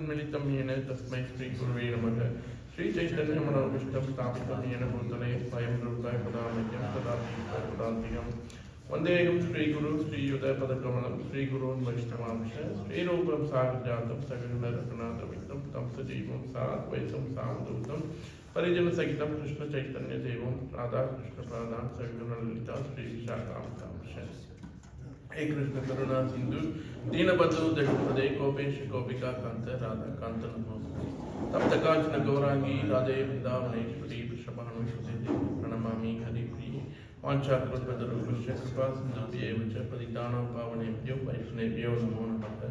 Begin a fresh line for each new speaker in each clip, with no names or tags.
मिलितं येन तस्मै श्रीगुरुवे नमः। श्रीचैतन्यमनोभीष्टं स्थापितं येन भूतले स्वयं रूपाय पदामह्यं तदानीं वन्देऽहं श्रीगुरु श्रीयुतपदकमलं श्रीगुरून् वैष्णवांश श्रीरूपं साग्रजातं सगुणरघुनाथमितं तं सजीवं साद्वैतं सावधूतं परिजनसहितं कृष्णचैतन्यदेवं राधाकृष्णपादान् सगुणललिता श्रीविशाखांश। हे कृष्ण करुणा सिंधु दीनबंधु जगत्पते गोपेश गोपिका कांत राधा कांत नमोस्तुते। तप्त कांचन गौरांगी राधे वृंदावनेश्वरी वृषभानुसुते प्रणमामि हरिप्रिये। वाञ्छाकल्पतरुभ्यश्च कृपा सिन्धुभ्येव च पतितानां पावनेभ्यो वैष्णवेभ्यो नमो नमः।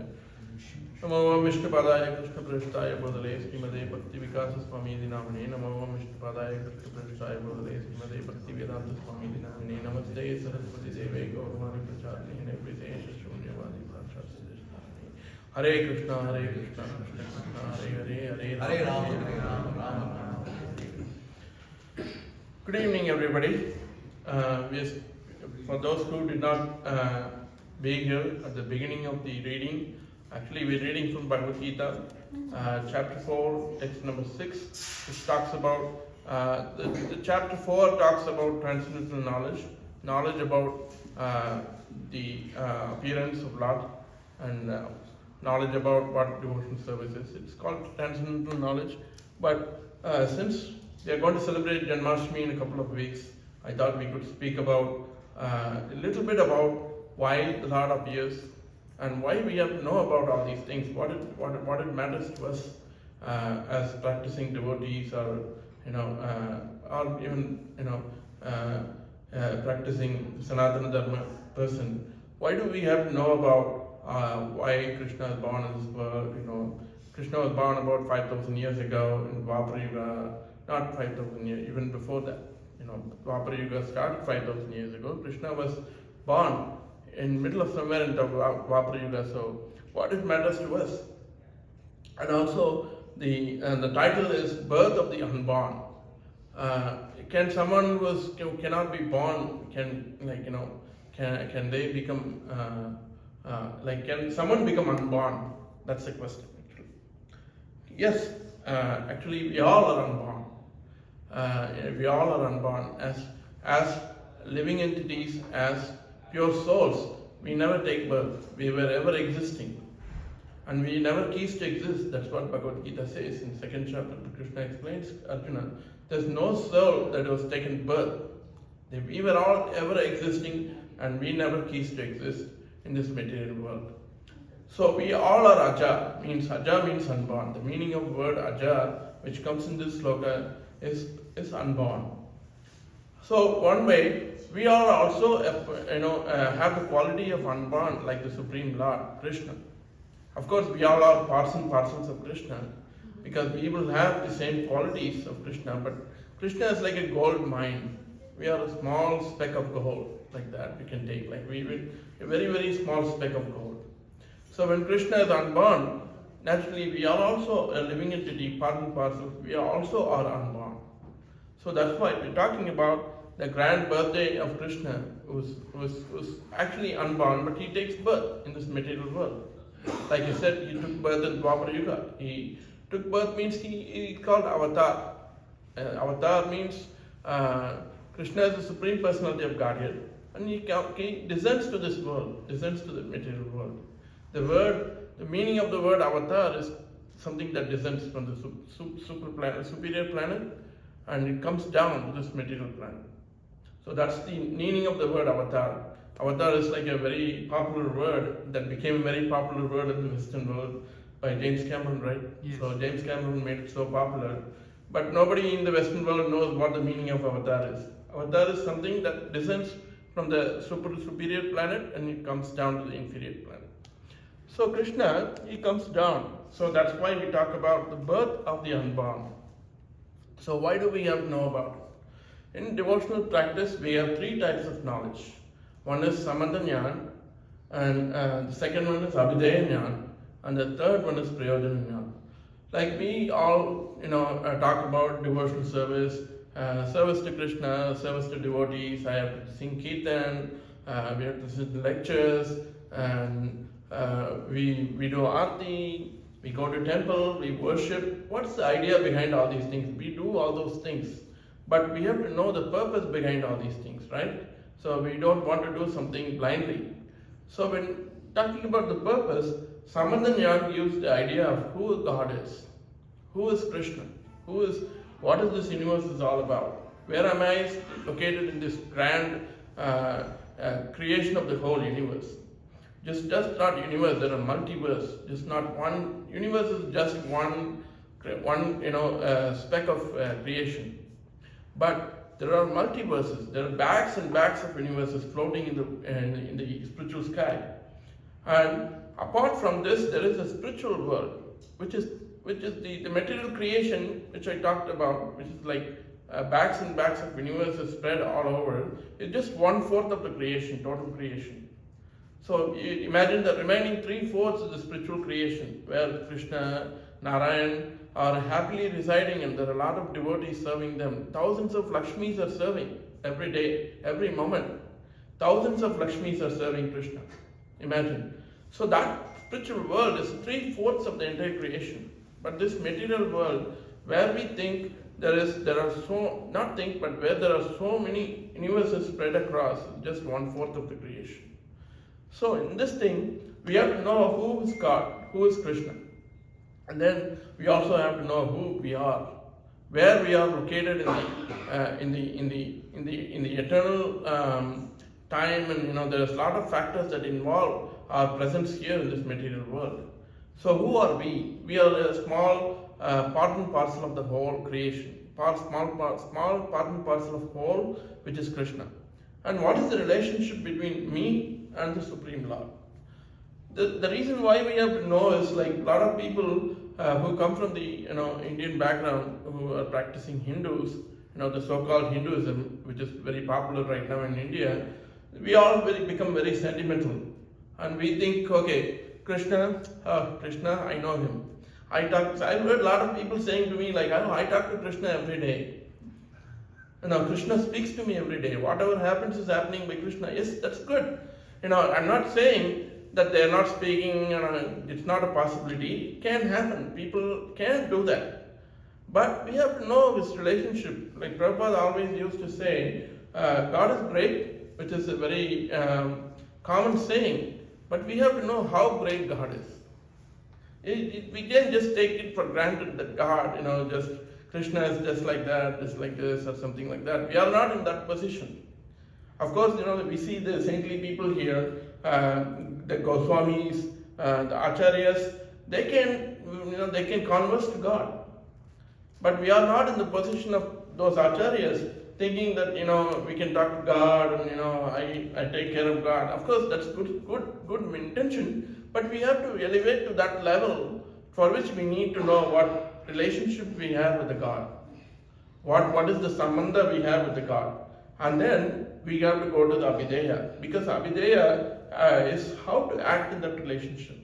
नमो विष्णुपादाय कृष्णप्रेष्ठाय बोधले श्रीमते भक्तिविकासस्वामीति नामिने। नमो विष्णुपादाय कृष्णप्रेष्ठाय बोधले श्रीमते भक्तिवेदान्तस्वामीति नामिने। नमस्ते सरस्वती देवे गौरवाणी प्रचारिणे निर्विशेष शून्यवादी भाषास्ते। हरे कृष्णा कृष्ण कृष्ण हरे हरे हरे राम हरे Ram Ram Ram Hare Hare. Good evening, everybody. For those who did not be here at the beginning of the reading, actually we're reading from Bhagavad Gita, chapter 4, text number 6, which talks about, the chapter 4 talks about transcendental knowledge about the appearance of Lord, and knowledge about what devotional service is. It's called transcendental knowledge, but since we are going to celebrate Janmashtami in a couple of weeks, I thought we could speak about a little bit about why the Lord appears and why we have to know about all these things. What it matters to us as practicing devotees, or or even practicing Sanatana Dharma person. Why do we have to know about why Krishna is born in this world? Krishna was born about 5,000 years ago in Dwapara Yuga, not 5,000 years, even before that. Dwapara Yuga started 5,000 years ago. Krishna was born in middle of somewhere in Dwapara Yuga. So what it matters to us. And also the title is Birth of the Unborn. Can someone who cannot be born, can they become can someone become unborn? That's the question actually. Yes, actually we all are unborn. We all are unborn as living entities, as pure souls. We never take birth. We were ever existing, and we never cease to exist. That's what Bhagavad Gita says in second chapter. Krishna explains Arjuna, there's no soul that was taken birth. We were all ever existing, and we never cease to exist in this material world. So we all are Aja means unborn. The meaning of the word Aja, which comes in this sloka, is unborn. So one way we are also have the quality of unborn, like the Supreme Lord Krishna. Of course, we all are parts and parcels of Krishna, because we will have the same qualities of Krishna. But Krishna is like a gold mine. We are a small speck of gold, like that we can take. Like we will a very, very small speck of gold. So when Krishna is unborn, naturally we are also a living entity, part and parcel. We also are unborn. So that's why we're talking about the grand birthday of Krishna, who was actually unborn, but he takes birth in this material world. Like I said, he took birth in Dwapara Yuga. He took birth means he called avatar. Avatar means Krishna is the supreme personality of Godhead, and he descends to this world, descends to the material world. The meaning of the word avatar is something that descends from the superior planet, and it comes down to this material planet. So that's the meaning of the word avatar. Avatar is like a very popular word that became a very popular word in the Western world by James Cameron, right? Yes. So James Cameron made it so popular. But nobody in the Western world knows what the meaning of avatar is. Avatar is something that descends from the superior planet and it comes down to the inferior planet. So Krishna, he comes down. So that's why we talk about the birth of the unborn. So why do we have to know about it? In devotional practice, we have three types of knowledge. One is Samanta Jnana, and the second one is Abhideya Jnana, and the third one is Prayojana Jnana. Like we all, talk about devotional service, service to Krishna, service to devotees. I have to sing Kirtan, we have to listen to lectures, and we do Aarti, We go to temple, we worship. What's the idea behind all these things? We do all those things. But we have to know the purpose behind all these things, right? So we don't want to do something blindly. So when talking about the purpose, Samanthanyag used the idea of who God is. Who is Krishna? What is this universe is all about? Where am I located in this grand creation of the whole universe? Just not universe, there are multiverse. Just not one universe is just one speck of creation. But there are multiverses. There are bags and bags of universes floating in the spiritual sky. And apart from this, there is a spiritual world, which is the material creation which I talked about, which is like bags and bags of universes spread all over. It's just 1/4 of the creation, total creation. So you imagine the remaining 3/4 of the spiritual creation, where Krishna, Narayan are happily residing, and there are a lot of devotees serving them. Thousands of Lakshmis are serving every day, every moment. Thousands of Lakshmis are serving Krishna. Imagine. So that spiritual world is 3/4 of the entire creation. But this material world, where we think where there are so many universes spread across, just 1/4 of the creation. So in this thing, we have to know who is God, who is Krishna. And then we also have to know who we are, where we are located in the eternal time, and there's a lot of factors that involve our presence here in this material world. So who are we? We are a small part and parcel of the whole creation, small part and parcel of whole, which is Krishna. And what is the relationship between me and the Supreme Lord? The reason why we have to know is, like, a lot of people who come from the Indian background, who are practicing Hindus, the so-called Hinduism, which is very popular right now in India. We all become very sentimental, and we think, okay, Krishna, I know him. I've heard a lot of people saying to me, like, I talk to Krishna every day. Krishna speaks to me every day. Whatever happens is happening by Krishna. Yes, that's good. I'm not saying that they're not speaking, it's not a possibility. It can happen. People can do that. But we have to know this relationship. Like Prabhupada always used to say, God is great, which is a very common saying, but we have to know how great God is. We can't just take it for granted that God, just Krishna is just like that, just like this, or something like that. We are not in that position. Of course, we see the saintly people here, the Goswamis, the Acharyas. They can converse to God. But we are not in the position of those Acharyas, thinking that we can talk to God and I take care of God. Of course, that's good intention, but we have to elevate to that level, for which we need to know what relationship we have with the God. What is the sambandha we have with the God, and then we have to go to the Abhideya, because Abhideya is how to act in that relationship,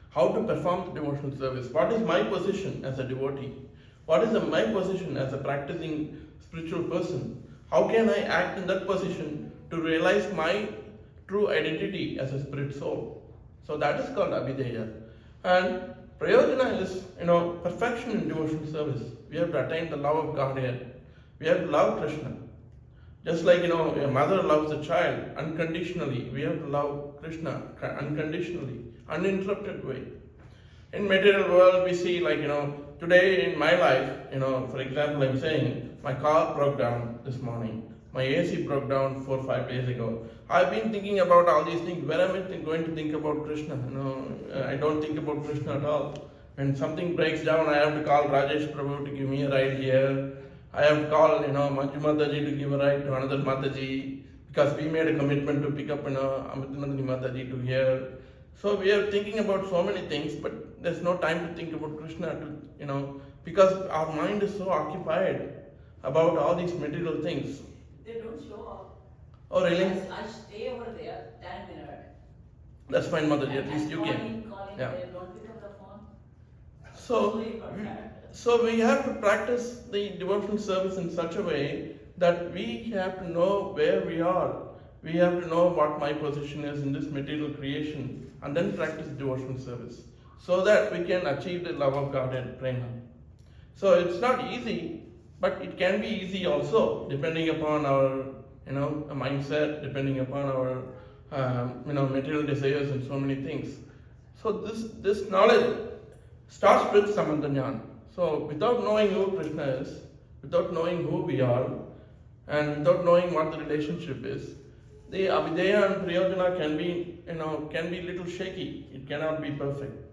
how to perform the devotional service. What is my position as a devotee? What is my position as a practicing spiritual person? How can I act in that position to realize my true identity as a spirit soul? So that is called Abhideya. And Prayojana is, perfection in devotional service. We have to attain the love of Godhead. We have to love Krishna. Just like, a mother loves a child unconditionally, we have to love Krishna unconditionally, uninterrupted way. In material world, we see, like, today in my life, for example, I'm saying, my car broke down this morning. My AC broke down 4 or 5 days ago. I've been thinking about all these things. Where am I going to think about Krishna? I don't think about Krishna at all. When something breaks down, I have to call Rajesh Prabhu to give me a ride here. I have to call, Manju Mataji to give a ride to another Mataji, because we made a commitment to pick up, Amritanandini Mataji to here. So we are thinking about so many things, but there's no time to think about Krishna, because our mind is so occupied about all these material things.
They don't show up.
Oh, really?
I stay over there 10 minutes.
That's fine, Mataji. At least you can.
Calling,
Yeah.
they don't pick up the phone.
So we have to practice the devotional service in such a way that we have to know where we are. We have to know what my position is in this material creation, and then practice devotional service. so that we can achieve the love of God and prema. So it's not easy, but it can be easy also, depending upon our mindset, depending upon our material desires and so many things. So this knowledge starts with Samantha. So without knowing who Krishna is, without knowing who we are, and without knowing what the relationship is, the avideya and priyojana can be little shaky. It cannot be perfect.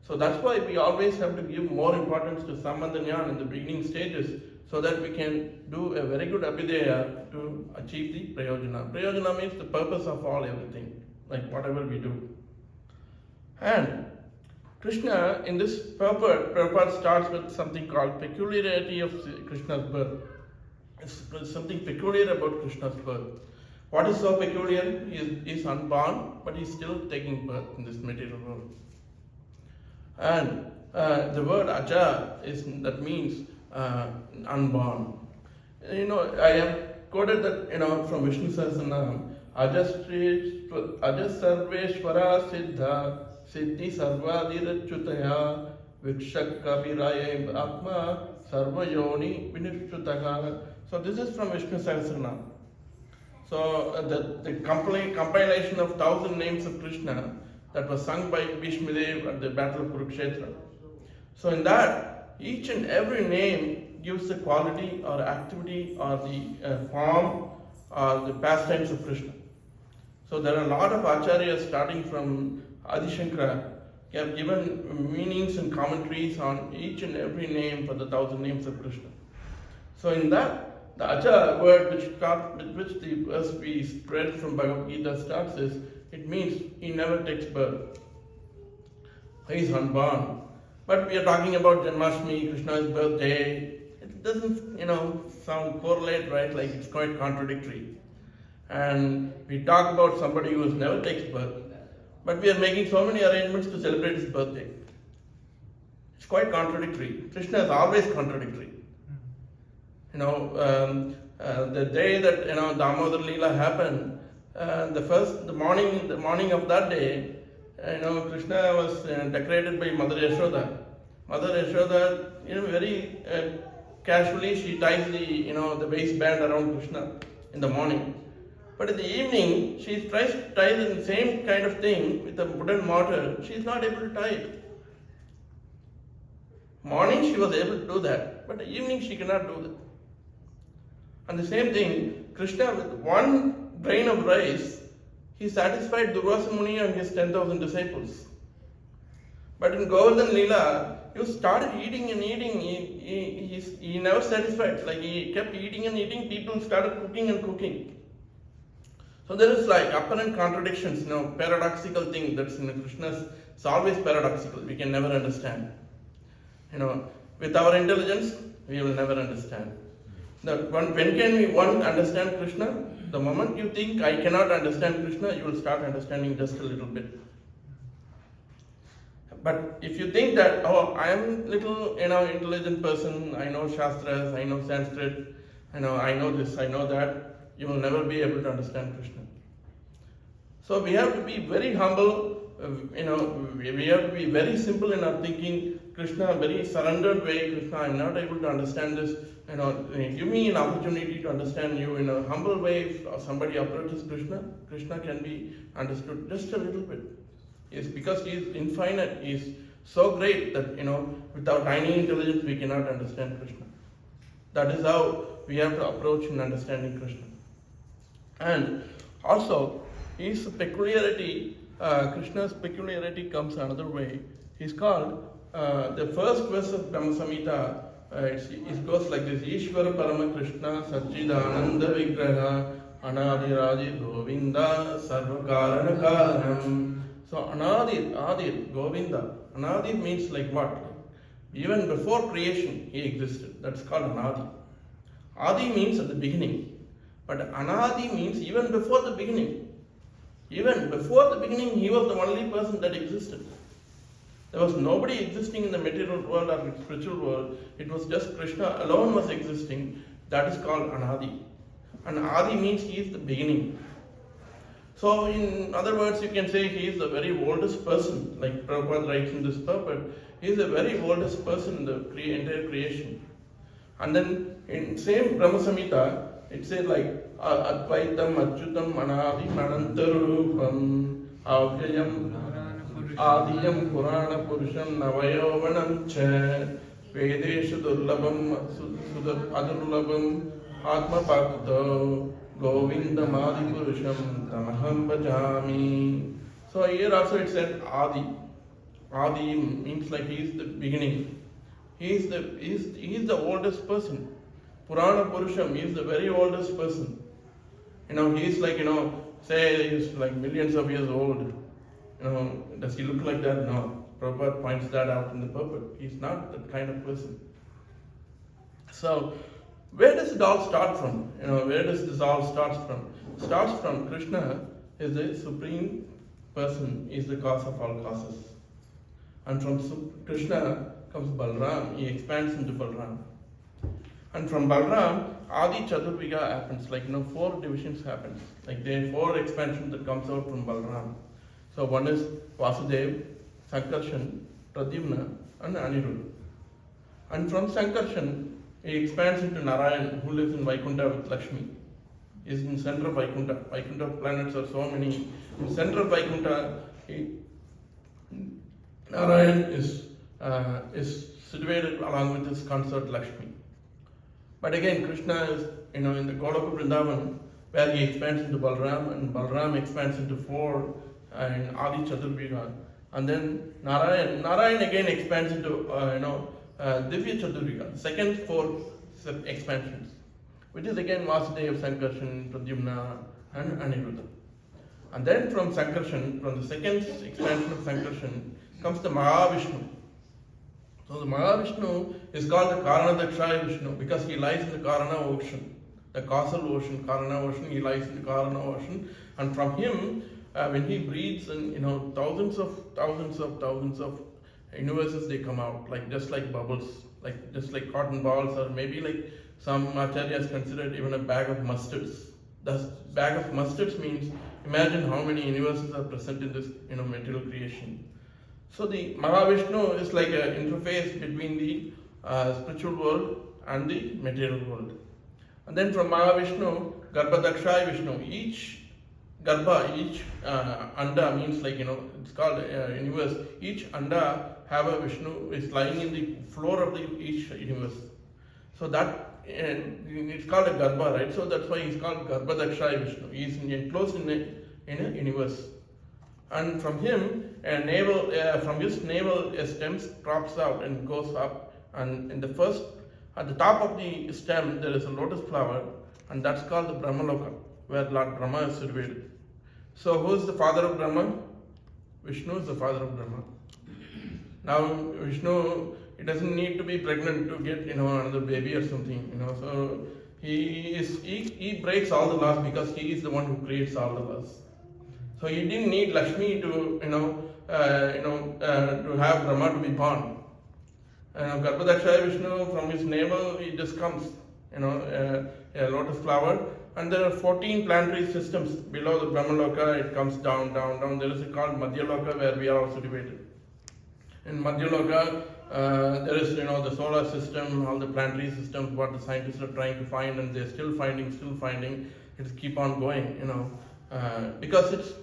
So that's why we always have to give more importance to Samantha in the beginning stages, so that we can do a very good avideya to achieve the prayojana. Prayojana means the purpose of everything, like whatever we do. And Krishna, in this purport starts with something called peculiarity of Krishna's birth. It's something peculiar about Krishna's birth. What is so peculiar? He is unborn, but he is still taking birth in this material world. And the word aja that means unborn. I have quoted that from Vishnu Sahasranam. Aja sarveshvara siddha siddhi sarvadirachyutaya vikshak kabiraya atma sarvayoni vinishchutaha. So this is from Vishnu Sahasranam. So the compilation of 1,000 names of Krishna that was sung by Bhishmadev at the Battle of Kurukshetra. So in that, each and every name gives the quality or activity or the form or the pastimes of Krishna. So there are a lot of acharyas starting from Adi Shankara. They have given meanings and commentaries on each and every name for the 1,000 names of Krishna. So in that, the aja word with which the verse we spread from Bhagavad Gita starts is, it means he never takes birth. He is unborn. But we are talking about Janmashtami, Krishna's birthday. It doesn't, sound correlate, right? Like it's quite contradictory. And we talk about somebody who never takes birth, but we are making so many arrangements to celebrate his birthday. It's quite contradictory. Krishna is always contradictory. The day that Damodar Leela happened, the morning of that day, Krishna was decorated by Mother Yashoda. Mother Yashoda, very casually she ties the waistband around Krishna in the morning. But in the evening, she tries to tie the same kind of thing with a wooden mortar. She is not able to tie it. Morning she was able to do that, but the evening she cannot do that. And the same thing, Krishna with one grain of rice, he satisfied Durvasa Muni and his 10,000 disciples. But in Govardhan Leela, he started eating and eating. He never satisfied. Like he kept eating and eating. People started cooking and cooking. So there is like apparent contradictions, paradoxical thing that's in Krishna's. It's always paradoxical. We can never understand. With our intelligence, we will never understand. When can we understand Krishna? The moment you think I cannot understand Krishna, you will start understanding just a little bit. But if you think that, I am little, intelligent person, I know Shastras, I know Sanskrit, I know this, I know that, you will never be able to understand Krishna. So we have to be very humble, we have to be very simple in our thinking. Krishna, a very surrendered way. Krishna, I am not able to understand this. Give me an opportunity to understand you in a humble way. If somebody approaches Krishna, Krishna can be understood just a little bit. It's because he is infinite. He is so great that, with our tiny intelligence, we cannot understand Krishna. That is how we have to approach in understanding Krishna. And also, his peculiarity, Krishna's peculiarity comes another way. He's called, the first verse of Brahma Samhita, it goes like this: Ishvara Parama Krishna Satchidananda Vigraha Anadi Govinda Sarvakarana Karanam. So Adi Govinda. Anadi means like what? Even before creation he existed. That's called Anadi. Adi means at the beginning. But Anadi means even before the beginning. Even before the beginning he was the only person that existed. There was nobody existing in the material world or the spiritual world. It was just Krishna alone was existing. That is called Anadi. And Adi means he is the beginning. So in other words, you can say he is the very oldest person, like Prabhupada writes in this purport, he is the very oldest person in the entire creation. And then in same Brahma Samhita, it says like Advaitam Achyutam Anadi Manantarupam Avyayam Adiyam Purana Purusham Navayovanam Cha Vedeshu Durlabam Adurlabam Atma Bhakta Govindam Adi Purusham Tamaham Bhajami. So here also it said Adi. Adi means like he is the beginning. He is the oldest person. Purana Purusham, he is the very oldest person. He is like, say he is like millions of years old. Does he look like that? No. Prabhupada points that out in the purport. He's not that kind of person. So, where does it all start from? Where does this all start from? It starts from Krishna is the supreme person, is the cause of all causes. And from Krishna comes Balram, he expands into Balram. And from Balram, Adi Chaturviga happens, like 4 divisions happens. Like there are 4 expansions that comes out from Balram. So one is Vasudev, Sankarshan, Pradyumna and Aniruddha. And from Sankarshan, he expands into Narayan, who lives in Vaikuntha with Lakshmi. He is in center of Vaikuntha. Vaikuntha planets are so many. In center of Vaikuntha, Narayan is situated along with his consort Lakshmi. But again, Krishna is, in the Goloka Vrindavan, where he expands into Balram, and Balram expands into 4 and Adi Chaturviga. And then Narayan again expands into, Divya Chaturviga, second 4 expansions, which is again Vasudeva, Sankarshan, Pradyumna, and Aniruddha. And then from Sankarshan, from the second expansion of Sankarshan, comes the Mahavishnu. So the Mahavishnu is called the Karanadakshaya Vishnu because he lies in the Karana ocean, the causal ocean, Karana ocean, he lies in the Karana ocean. And from him, when he breathes, and thousands of universes they come out, just like bubbles, just like cotton balls, or maybe like some acharyas considered even a bag of mustards. The bag of mustards means, imagine how many universes are present in this material creation. So the Mahavishnu is like an interface between the spiritual world and the material world. And then from Mahavishnu, Garbhadakshaya Vishnu, each Garbha, each Anda means it's called universe. Each Anda have a Vishnu is lying in the floor of each universe. So that it's called a Garbha, right? So that's why he's called Garbhadakshaya Vishnu. He is enclosed in a universe. And from him, from his navel, a stem crops out and goes up. And at the top of the stem, there is a lotus flower, and that's called the Brahmaloka, where Lord Brahma is situated. So, who is the father of Brahma? Vishnu is the father of Brahma. Now, Vishnu, he doesn't need to be pregnant to get another baby or something. So he breaks all the laws because he is the one who creates all the laws. So he didn't need Lakshmi to to have Brahma to be born. Garbhadakshaya Vishnu, from his navel, he just comes, a lotus flower. And there are 14 planetary systems below the Brahmaloka. It comes down. There is a called Madhyaloka, where we are also situated. In Madhyaloka, there is the solar system, all the planetary systems, what the scientists are trying to find, and they're still finding. It's keep on going, because it's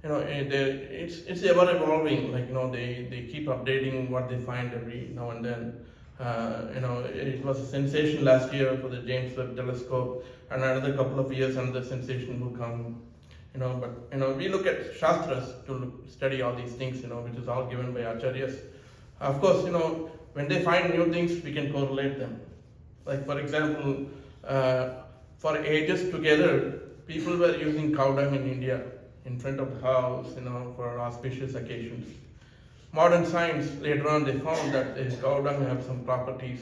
it's ever evolving. They keep updating what they find every now and then. It was a sensation last year for the James Webb Telescope, and another couple of years another sensation will come. But we look at Shastras to study all these things, which is all given by Acharyas. Of course, when they find new things, we can correlate them. Like for example, for ages together, people were using cow dung in India in front of the house, for auspicious occasions. Modern science, later on, they found that this cow dung have some properties,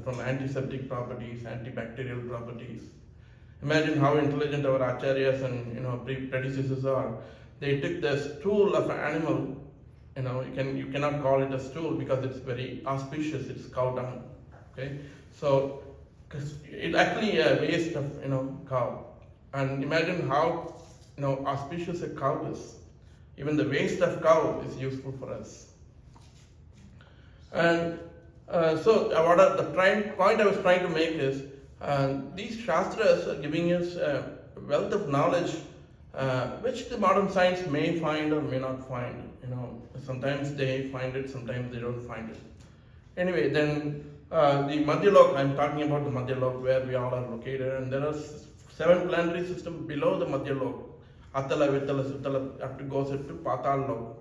from antiseptic properties, antibacterial properties. Imagine how intelligent our acharyas and predecessors are. They took the stool of an animal. You cannot call it a stool because it's very auspicious. It's cow dung. Okay, so it's actually a waste of cow. And imagine how auspicious a cow is. Even the waste of cow is useful for us. And so the point I was trying to make is these Shastras are giving us a wealth of knowledge which the modern science may find or may not find. Sometimes they find it, sometimes they don't find it. Anyway, then the Madhyalok, I'm talking about the Madhyalok where we all are located, and there are 7 planetary systems below the Madhyalok. Atala, Vitala, Sutala, up to goes up to Patal Lok.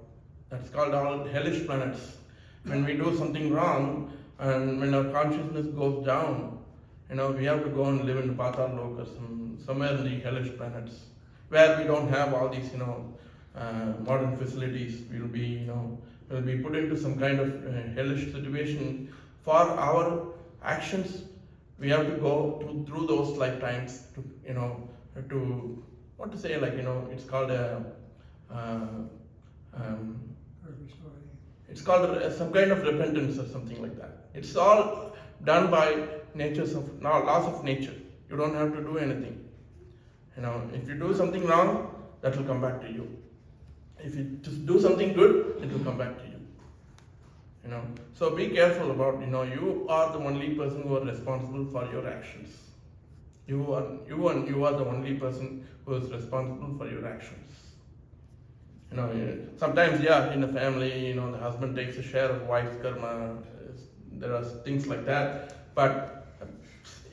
That's called all hellish planets. When we do something wrong and when our consciousness goes down, we have to go and live in Patal Lok or somewhere in the hellish planets where we don't have all these modern facilities. We'll be put into some kind of hellish situation. For our actions, we have to go through those lifetimes to what to say, it's called it's called some kind of repentance or something like that. It's all done by laws of nature. You don't have to do anything. If you do something wrong, that will come back to you. If you just do something good, it will come back to you. So be careful about, you are the only person who are responsible for your actions. You are the only person who is responsible for your actions. Sometimes, in a family, the husband takes a share of wife's karma. There are things like that. But,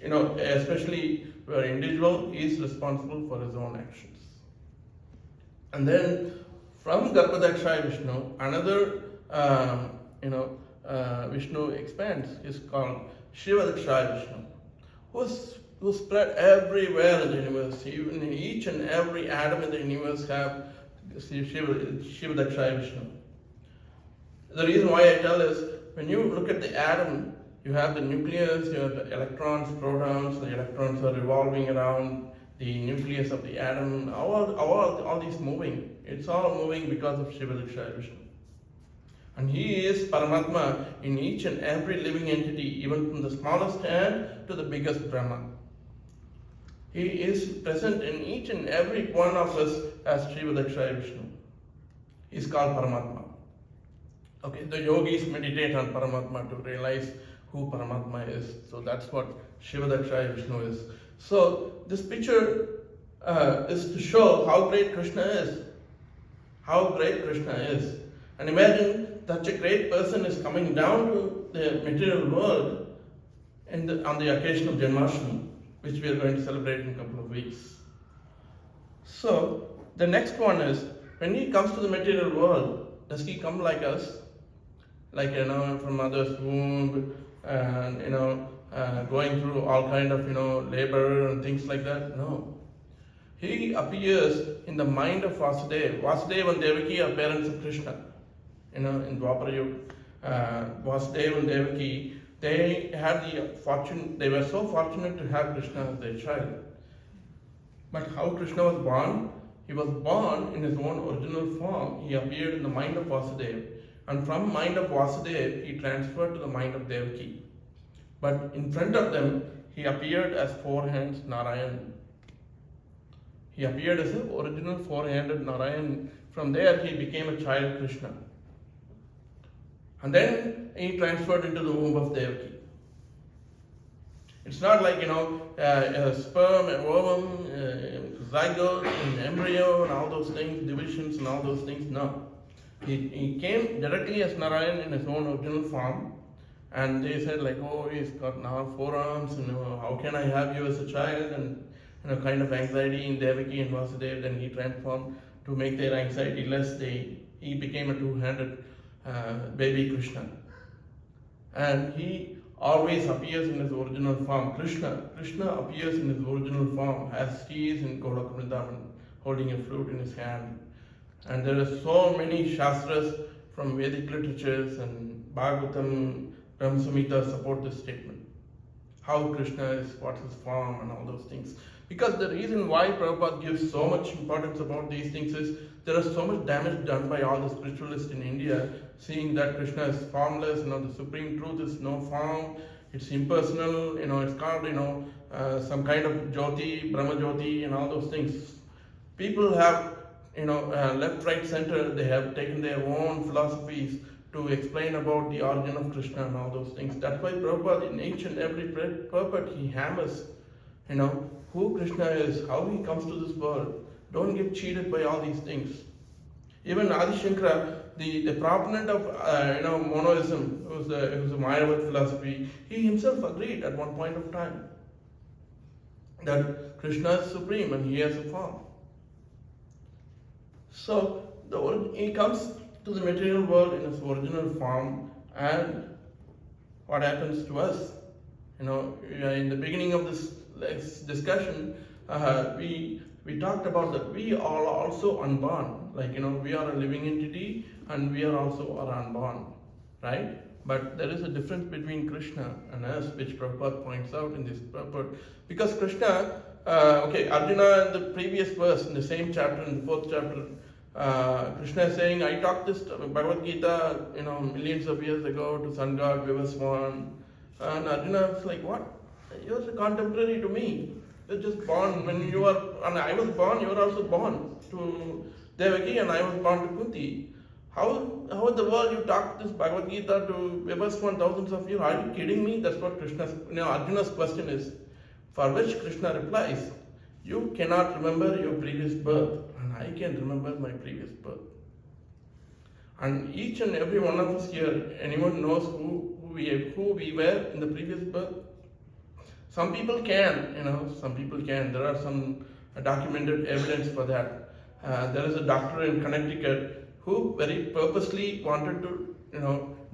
especially where individual is responsible for his own actions. And then from Garbhodakshaya Vishnu, another, Vishnu expands, is called Shivadakshaya Vishnu, who spread everywhere in the universe. Even in each and every atom in the universe have Shivadakshaya Vishnu. The reason why I tell is, when you look at the atom, you have the nucleus, you have the electrons, protons. The electrons are revolving around the nucleus of the atom. All these moving. It's all moving because of Shivadakshaya Vishnu. And he is Paramatma in each and every living entity, even from the smallest ant to the biggest Brahma. He is present in each and every one of us as Shivadakshaya Vishnu. He is called Paramatma. Okay, the yogis meditate on Paramatma to realize who Paramatma is. So that's what Shivadakshaya Vishnu is. So this picture is to show how great Krishna is. How great Krishna is. And imagine such a great person is coming down to the material world on the occasion of Janmashtami, which we are going to celebrate in a couple of weeks. So the next one is, when he comes to the material world, does he come like us? Like, from mother's womb, and, going through all kind of, labor and things like that? No. He appears in the mind of Vasudeva. Vasudeva and Devaki are parents of Krishna. In Dwapara Yuga, Vasudeva and Devaki, they were so fortunate to have Krishna as their child. But how Krishna was born? He was born in his own original form. He appeared in the mind of Vasudeva. And from mind of Vasudeva, he transferred to the mind of Devaki. But in front of them, he appeared as 4 hands Narayan. He appeared as an original 4-handed Narayan. From there, he became a child Krishna. And then he transferred into the womb of Devaki. It's not like, a sperm, a ovum, zygote, an embryo, and all those things, divisions and all those things. No. He came directly as Narayan in his own original form. And they said, he's got now 4 arms, how can I have you as a child? And, kind of anxiety in Devaki and Vasudeva. Then he transformed to make their anxiety less. He became a 2-handed baby Krishna. And he always appears in his original form. Krishna appears in his original form as he is in Golok Vrindavan, holding a flute in his hand. And there are so many Shastras from Vedic literatures and Bhagavatam, Brahma Samhita support this statement. How Krishna is, what's his form, and all those things. Because the reason why Prabhupada gives so much importance about these things is there is so much damage done by all the spiritualists in India, seeing that Krishna is formless, the supreme truth is no form, it's impersonal, it's called, some kind of Jyoti, Brahma Jyoti, and all those things. People have, left, right, center, they have taken their own philosophies to explain about the origin of Krishna and all those things. That's why Prabhupada, in each and every purport, he hammers, who Krishna is, how he comes to this world. Don't get cheated by all these things. Even Adi Shankara, the proponent of monoism, it was a Mayavad philosophy, he himself agreed at one point of time that Krishna is supreme and he has a form. So he comes to the material world in his original form, and what happens to us? In the beginning of this discussion, we talked about that we are also unborn. We are a living entity and we are also unborn, right? But there is a difference between Krishna and us, which Prabhupada points out in this purport. Because Krishna, Arjuna in the previous verse, in the same chapter, in the 4th chapter, Krishna is saying, I taught this Bhagavad Gita, millions of years ago to sun god Vivaswan. And Arjuna is like, what? You're a contemporary to me. You're just born when you are, and I was born, you were also born to Devaki, and I was born to Kunti. How in the world you talk this Bhagavad Gita to Vivaswan thousands of years? Are you kidding me? That's what Arjuna's question is. For which Krishna replies, you cannot remember your previous birth, and I can remember my previous birth. And each and every one of us here, anyone knows who we were in the previous birth? Some people can, some people can. There are some documented evidence for that. There is a doctor in Connecticut who very purposely wanted to,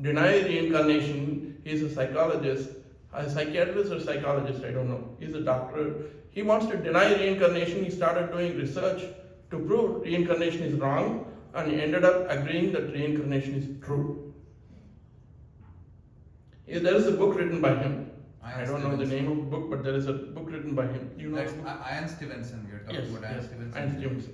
deny reincarnation. He's a psychologist, a psychiatrist or psychologist, I don't know. He's a doctor. He wants to deny reincarnation. He started doing research to prove reincarnation is wrong, and he ended up agreeing that reincarnation is true. There is a book written by him. I don't know the name of the book, but there is a book written by him. You know,
that's Ian Stevenson. You're talking about Ian Stevenson.
Ian Stevenson.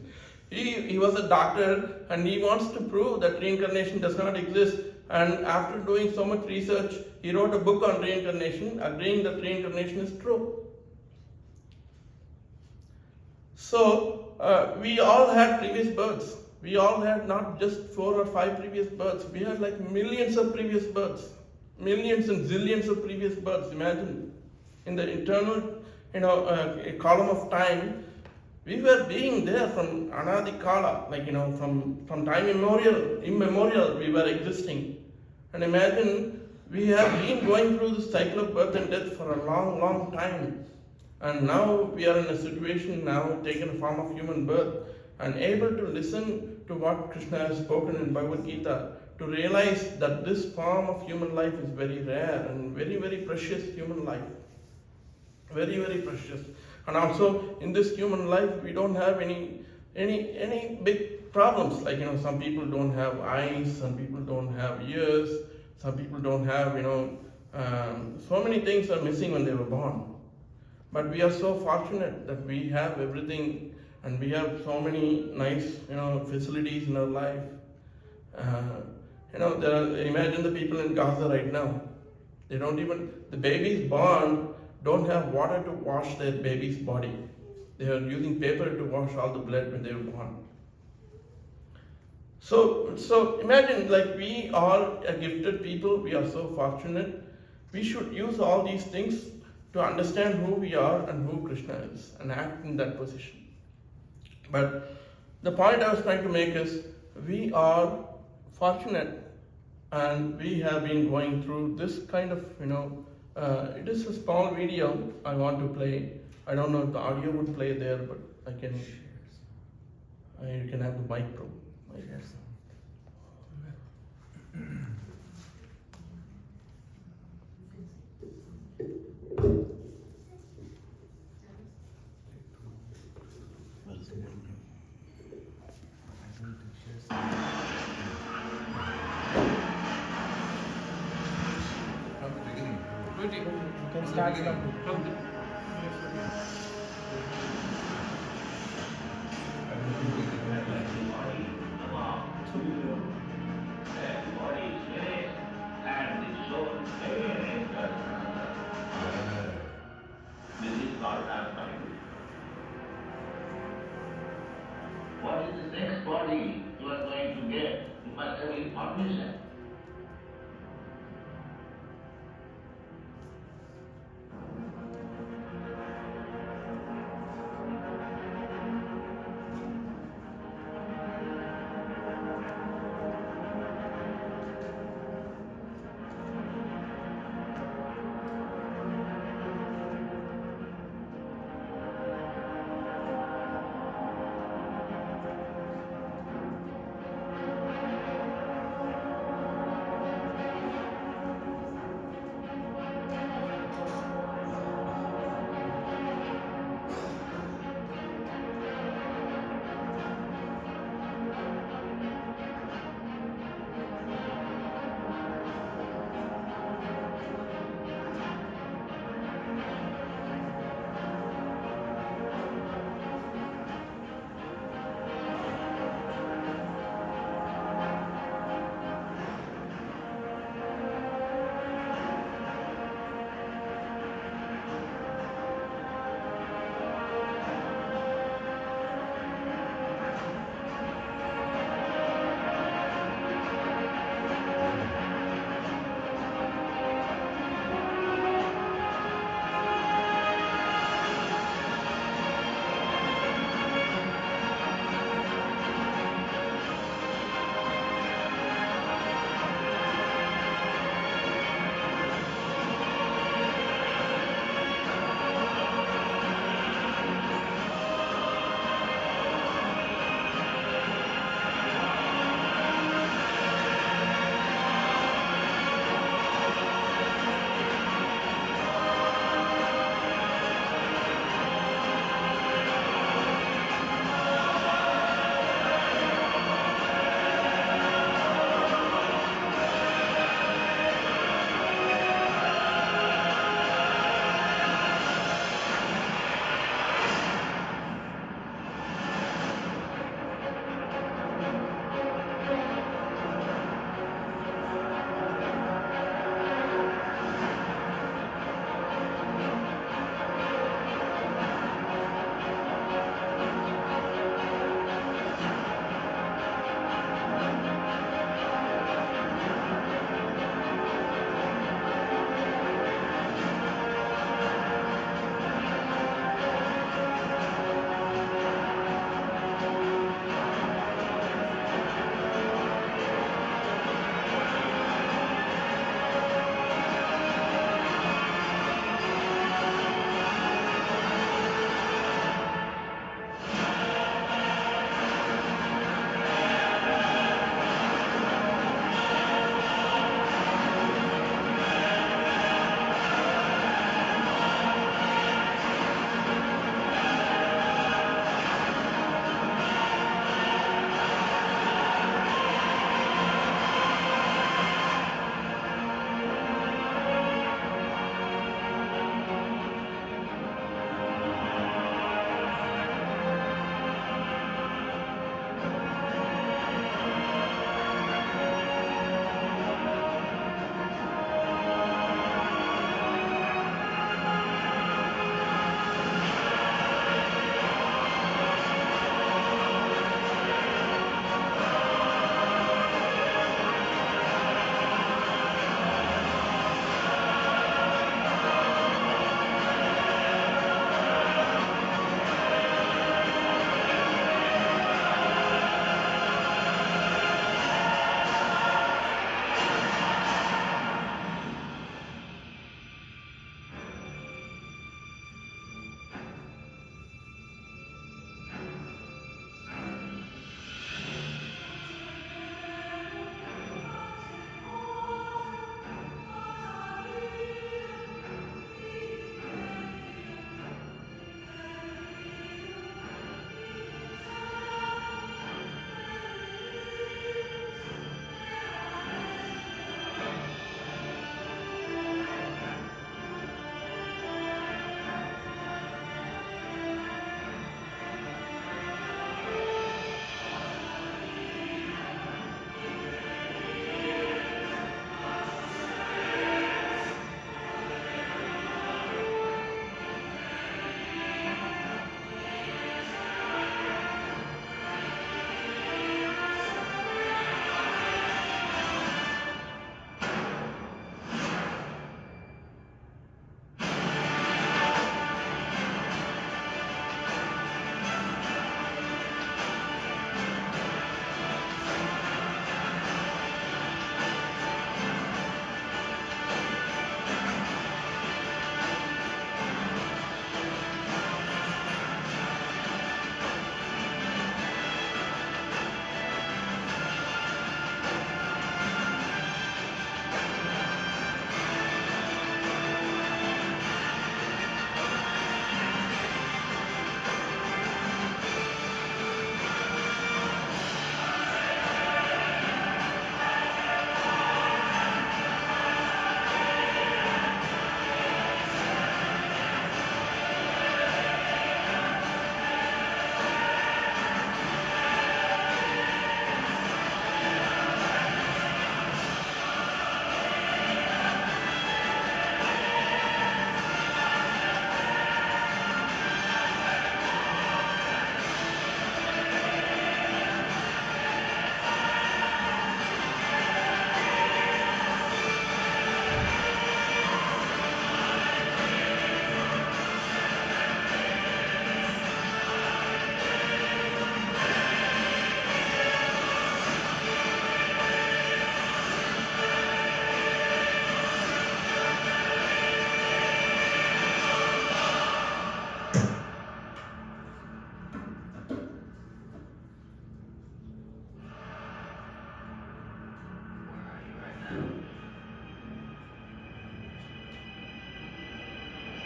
He was a doctor, and he wants to prove that reincarnation does not exist. And after doing so much research, he wrote a book on reincarnation, agreeing that reincarnation is true. So we all had previous births. We all had not just 4 or 5 previous births. We had like millions of previous births. Millions and zillions of previous births. Imagine, in the eternal, column of time, we were being there from Anadi Kala, from time immemorial, we were existing. And imagine, we have been going through the cycle of birth and death for a long, long time. And now we are in a situation now, taken a form of human birth, and able to listen to what Krishna has spoken in Bhagavad Gita, to realize that this form of human life is very rare and very, very precious human life. Very, very precious. And also in this human life we don't have any big problems. Some people don't have eyes, some people don't have ears, some people don't have, so many things are missing when they were born. But we are so fortunate that we have everything, and we have so many nice, facilities in our life. Imagine the people in Gaza right now. The babies born don't have water to wash their baby's body. They are using paper to wash all the blood when they were born. So imagine, we are a gifted people, we are so fortunate. We should use all these things to understand who we are and who Krishna is, and act in that position. But the point I was trying to make is, we are fortunate, and we have been going through this kind of, it is a small video I want to play. I don't know if the audio would play there, but you can have the mic, bro.
You can start from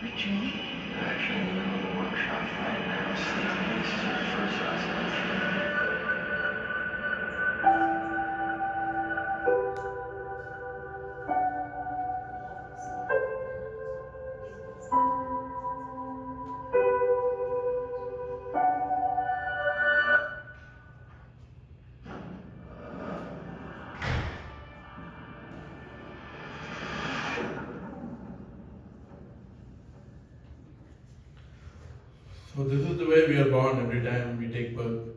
Actually, in the middle of the workshop right now, Stevie. This is our first oscillation.
So this is the way we are born every time we take birth.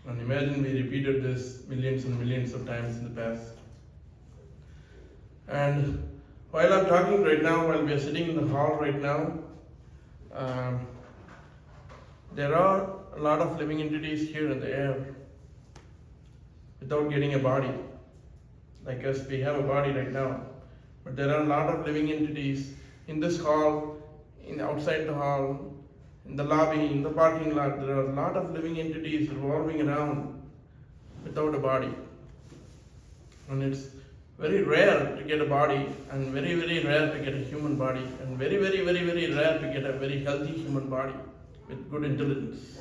And imagine we repeated this millions and millions of times in the past. And while I'm talking right now, while we are sitting in the hall right now, there are a lot of living entities here in the air without getting a body. Like us, we have a body right now. But there are a lot of living entities in this hall, outside the hall, in the lobby, in the parking lot. There are a lot of living entities revolving around without a body. And it's very rare to get a body, and very, very rare to get a human body, and very, very, very, very rare to get a very healthy human body with good intelligence.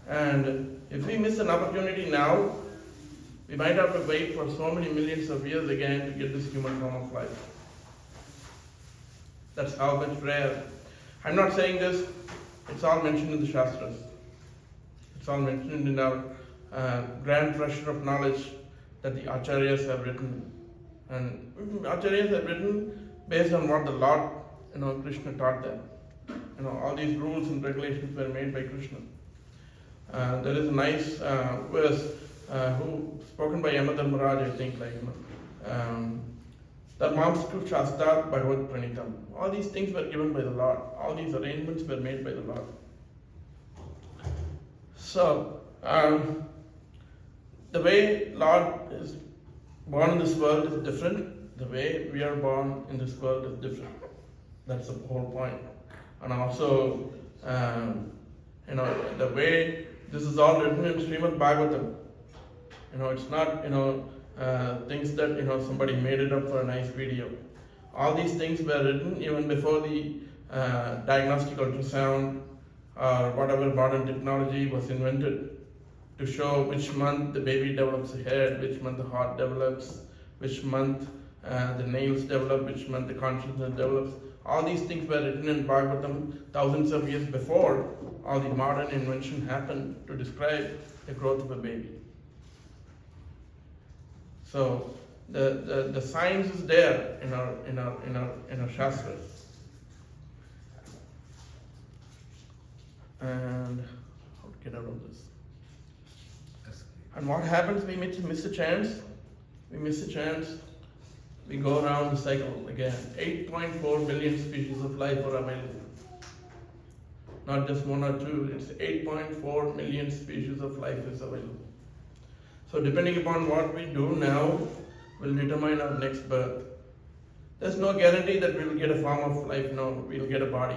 And if we miss an opportunity now, we might have to wait for so many millions of years again to get this human form of life. That's how much rare. I'm not saying this, it's all mentioned in the Shastras. It's all mentioned in our grand treasure of knowledge that the Acharyas have written. And Acharyas have written based on what the Lord, Krishna taught them. All these rules and regulations were made by Krishna. There is a nice verse spoken by Yamadharmaraj, I think, Dharmamskru Shastat Bhagavad Pranitam. All these things were given by the Lord. All these arrangements were made by the Lord. So, the way Lord is born in this world is different. The way we are born in this world is different. That's the whole point. And also, the way this is all written in Srimad Bhagavatam. It's not, things that, somebody made it up for a nice video. All these things were written even before the diagnostic ultrasound or whatever modern technology was invented to show which month the baby develops a head, which month the heart develops, which month the nails develop, which month the consciousness develops. All these things were written in Bhagavatam thousands of years before all the modern invention happened to describe the growth of a baby. So the science is there in our Shastras. And how to get out of this? And what happens? We miss a chance. We miss a chance. We go around the cycle again. 8.4 billion species of life are available. Not just one or two. It's 8.4 million species of life is available. So depending upon what we do now will determine our next birth. There's no guarantee that we will get a form of life. No, we'll get a body.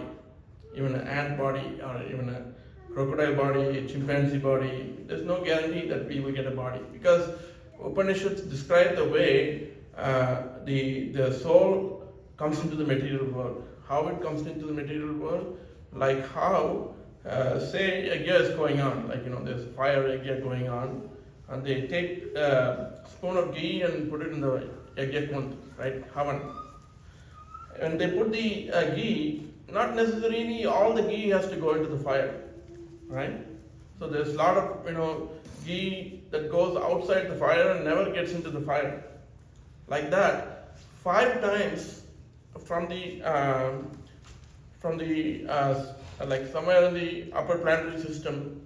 Even an ant body or even a crocodile body, a chimpanzee body. There's no guarantee that we will get a body. Because Upanishads describe the way the soul comes into the material world. How it comes into the material world? Like how, say a yajna is going on. There's fire yajna going on. And they take a spoon of ghee and put it in the yajna kund, right? Havan. And they put the ghee, not necessarily all the ghee has to go into the fire, right? So there's a lot of ghee that goes outside the fire and never gets into the fire. Like that, 5 times from the like somewhere in the upper planetary system,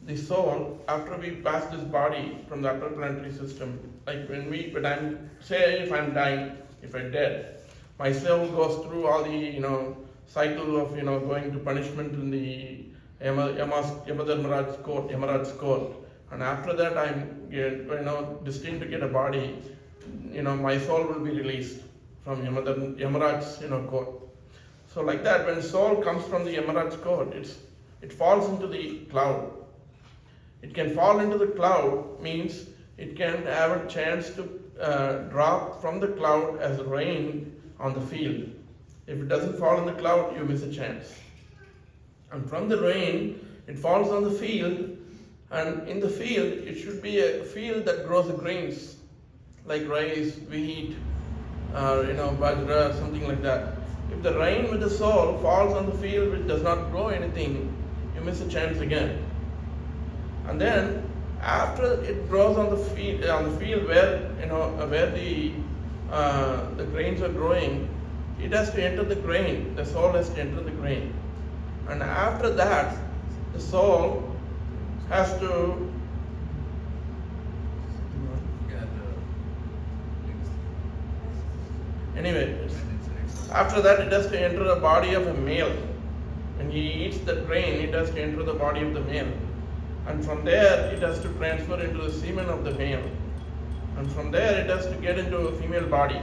the soul, after we pass this body from the upper planetary system, like when I'm, say if I'm dying, if I'm dead, my soul goes through all the, cycle of, going to punishment in the Yamadharmaraj's court, Yamaraj's court. And after that I'm, destined to get a body, my soul will be released from Yamaraj's, court. So like that, when soul comes from the Yamaraj's court, it falls into the cloud. It can fall into the cloud means it can have a chance to drop from the cloud as rain on the field. If it doesn't fall in the cloud, you miss a chance. And from the rain, it falls on the field, and in the field, it should be a field that grows grains, like rice, wheat, or bajra, something like that. If the rain with the soul falls on the field which does not grow anything, you miss a chance again. And then after it grows on the field where where the grains are growing, it has to enter the grain. The soul has to enter the grain, and after that, the soul has to anyway. After that, it has to enter the body of a male. When he eats the grain, it has to enter the body of the male. And from there, it has to transfer into the semen of the male. And from there, it has to get into a female body.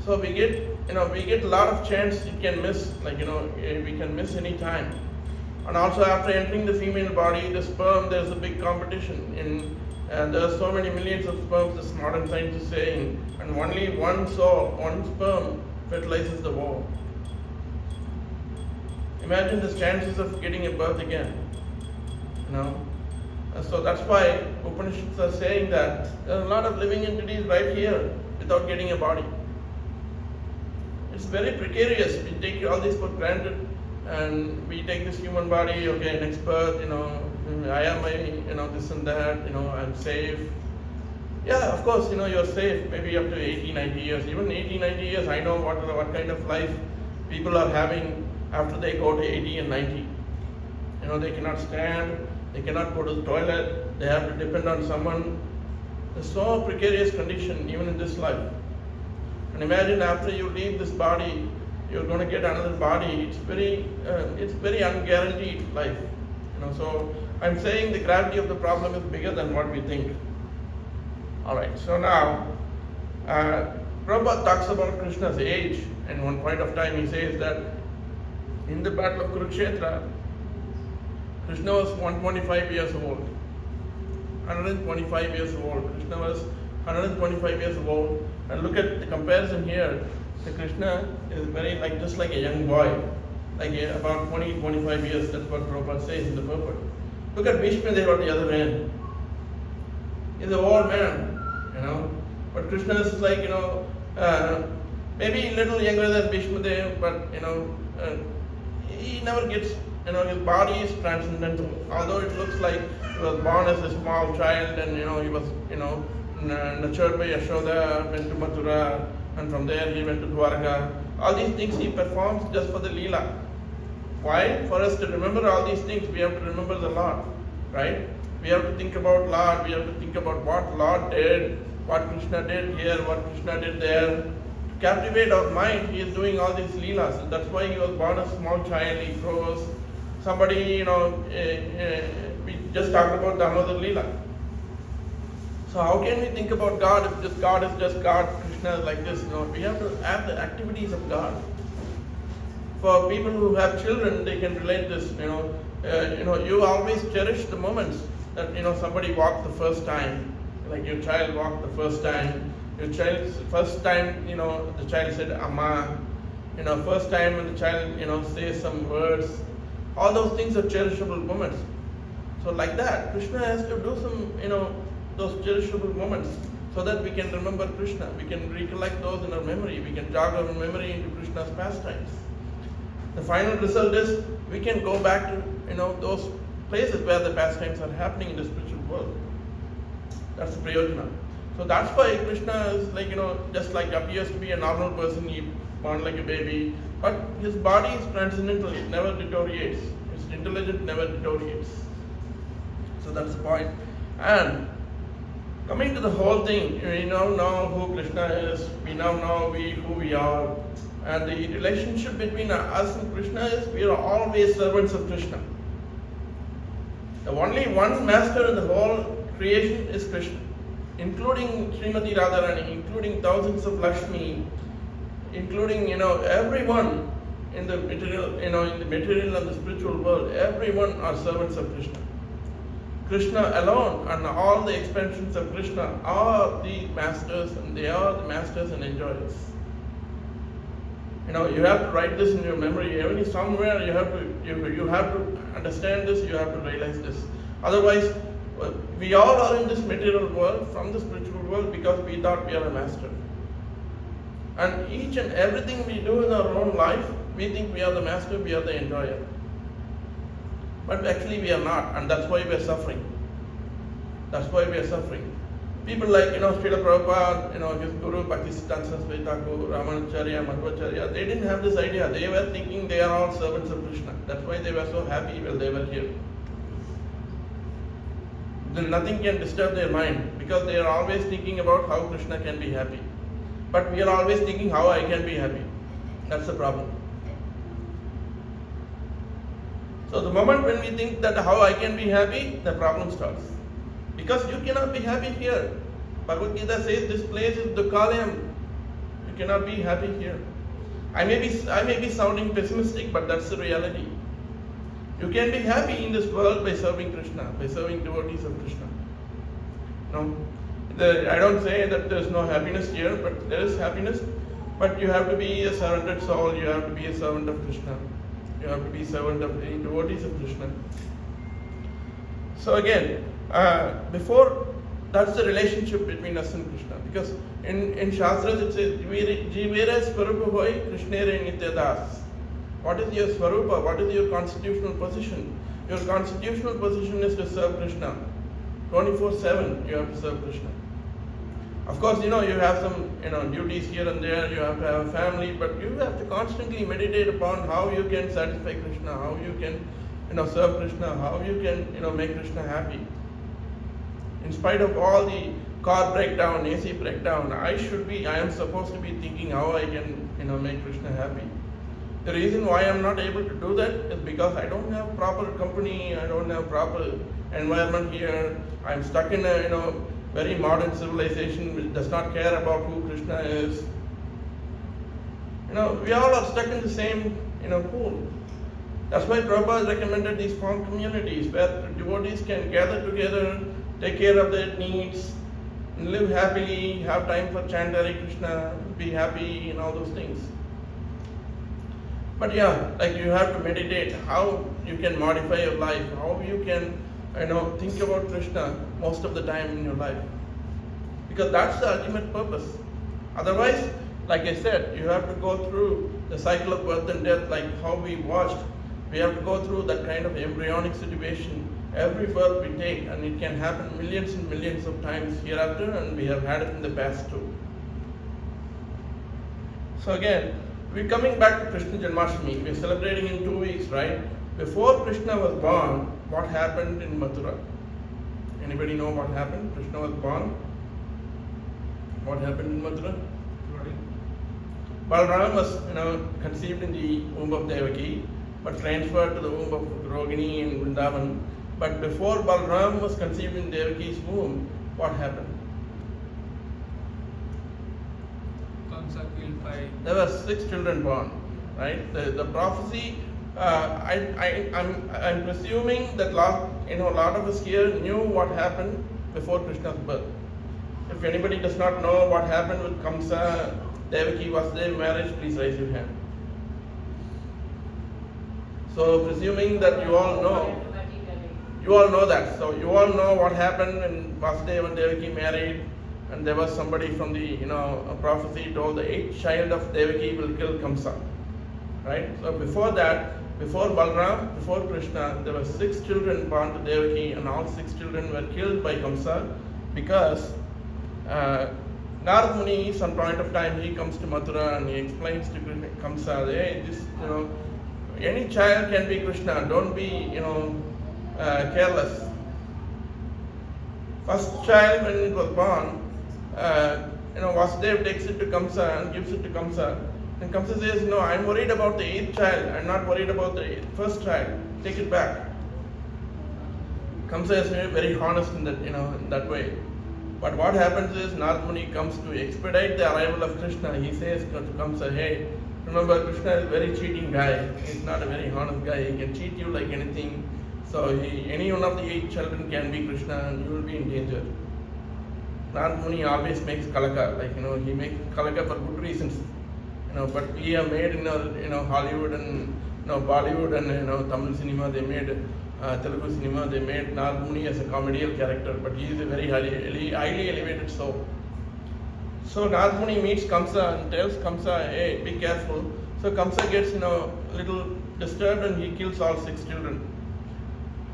So we get a lot of chance it can miss, we can miss any time. And also after entering the female body, the sperm, there's a big competition. And there are so many millions of sperms, this modern science is saying, and only one sperm fertilizes the womb. Imagine the chances of getting a birth again. And so that's why Upanishads are saying that there are a lot of living entities right here without getting a body. It's very precarious. We take all this for granted, and we take this human body, okay, next birth, I am my, this and that, I'm safe. Yeah, of course, you're safe maybe up to 80, 90 years. Even 80, 90 years, I know what kind of life people are having after they go to 80 and 90. They cannot stand, they cannot go to the toilet, they have to depend on someone. There's so precarious condition even in this life. And imagine after you leave this body, you're going to get another body. It's very unguaranteed life. So I'm saying the gravity of the problem is bigger than what we think. Alright, so now, Prabhupada talks about Krishna's age, and one point of time he says that in the battle of Kurukshetra, Krishna was 125 years old. 125 years old. Krishna was 125 years old. And look at the comparison here. The Krishna is just like a young boy, about 20, 25 years. That's what Prabhupada says in the purport. Look at Bhishma there on the other end. He's an old man. But Krishna is maybe a little younger than Bhishma Dev, but he never gets, his body is transcendental. Although it looks like he was born as a small child and he was nurtured by Yashoda, went to Mathura, and from there he went to Dwarka. All these things he performs just for the Leela. Why? For us to remember all these things, we have to remember the Lord, right? We have to think about Lord, we have to think about what Lord did, what Krishna did here, what Krishna did there. To captivate our mind, he is doing all these Leelas. And that's why he was born a small child, he grows. Somebody, we just talked about Damodar Leela. So how can we think about God if this God is just God, Krishna is like this? We have to have the activities of God. For people who have children, they can relate this, you always cherish the moments that, somebody walked the first time, like your child walked the first time, your child's first time, the child said, Amma, first time when the child, says some words, all those things are cherishable moments. So like that, Krishna has to do some, those cherishable moments so that we can remember Krishna, we can recollect those in our memory, we can jog our memory into Krishna's pastimes. The final result is we can go back to those places where the pastimes are happening in the spiritual world. That's the prayojana. So that's why Krishna is just appears to be a normal person, he born like a baby, but his body is transcendental, it never deteriorates. His intelligence never deteriorates. So that's the point. And coming to the whole thing, we now know who Krishna is, we now know who we are. And the relationship between us and Krishna is we are always servants of Krishna. The only one master in the whole creation is Krishna, including Srimati Radharani, including thousands of Lakshmi, including everyone in the material, in the material and the spiritual world. Everyone are servants of Krishna. Krishna alone and all the expansions of Krishna are the masters, and they are the masters and enjoyers. You have to write this in your memory. Even somewhere you have to understand this. You have to realize this. Otherwise, we all are in this material world from the spiritual world because we thought we are a master. And each and everything we do in our own life, we think we are the master, we are the enjoyer. But actually we are not, and that's why we are suffering. That's why we are suffering. People like, Srila Prabhupada, his Guru, Bhaktisiddhanta Saraswati Thakur, Ramanacharya, Madhvacharya, they didn't have this idea. They were thinking they are all servants of Krishna. That's why they were so happy while they were here. Then nothing can disturb their mind because they are always thinking about how Krishna can be happy. But we are always thinking how I can be happy. That's the problem. So the moment when we think that how I can be happy, the problem starts. Because you cannot be happy here. Bhagavad Gita says this place is Dukkalayam. You cannot be happy here. I may be sounding pessimistic, but that's the reality. You can be happy in this world by serving Krishna, by serving devotees of Krishna. No, I don't say that there is no happiness here, but there is happiness. But you have to be a surrendered soul. You have to be a servant of Krishna. You have to be servant of the devotees of Krishna. So again, before, that's the relationship between us and Krishna. Because in Shastras it says, Jivere Swarupa Hoy Krishnere Nityadas. What is your Swarupa? What is your constitutional position? Your constitutional position is to serve Krishna. 24/7 you have to serve Krishna. Of course, you have some duties here and there, you have to have a family, but you have to constantly meditate upon how you can satisfy Krishna, how you can serve Krishna, how you can make Krishna happy. In spite of all the car breakdown, AC breakdown, I am supposed to be thinking how I can make Krishna happy. The reason why I'm not able to do that is because I don't have proper company, I don't have proper environment here. I'm stuck in a very modern civilization which does not care about who Krishna is. We all are stuck in the same pool. That's why Prabhupada recommended these farm communities where devotees can gather together, take care of their needs, and live happily, have time for chant Hare Krishna, be happy, and all those things. But yeah, like you have to meditate how you can modify your life, how you can think about Krishna most of the time in your life. Because that's the ultimate purpose. Otherwise, like I said, you have to go through the cycle of birth and death like how we watched. We have to go through that kind of embryonic situation every birth we take, and it can happen millions and millions of times hereafter, and we have had it in the past too. So again, we're coming back to Krishna Janmashtami. We're celebrating in 2 weeks, right? Before Krishna was born, what happened in Mathura? Anybody know what happened? Krishna was born. What happened in Mathura? Balaram was conceived in the womb of Devaki, but transferred to the womb of Rogini in Vrindavan. But before Balaram was conceived in Devaki's womb, what happened? There were 6 children born, right? The prophecy. I'm presuming that a lot of us here knew what happened before Krishna's birth. If anybody does not know what happened with Kamsa, Devaki, Vasudeva marriage, please raise your hand. So presuming that you all know that. So you all know what happened when Vasudeva and Devaki married, and there was somebody from the a prophecy told the 8th child of Devaki will kill Kamsa, right? So before that, before Balaram, before Krishna, there were 6 children born to Devaki, and all 6 children were killed by Kamsa because Narad Muni, some point of time, he comes to Mathura and he explains to Kamsa, hey, any child can be Krishna, don't be careless. First child, when it was born, Vasudeva takes it to Kamsa and gives it to Kamsa. And Kamsa says, no, I'm worried about the 8th child, I'm not worried about the first child, take it back. Kamsa is very honest in that way. But what happens is, Narad Muni comes to expedite the arrival of Krishna. He says to Kamsa, hey, remember Krishna is a very cheating guy. He's not a very honest guy. He can cheat you like anything. So any one of the 8 children can be Krishna and you will be in danger. Narad Muni always makes kalaka, he makes kalaka for good reasons. but we have made Hollywood and Bollywood and Tamil cinema. They made Telugu cinema. They made Nagmuni as a comedial character, but he is a very highly elevated soul. So Nagmuni meets Kamsa and tells Kamsa, "Hey, be careful." So Kamsa gets little disturbed and he kills all 6 children.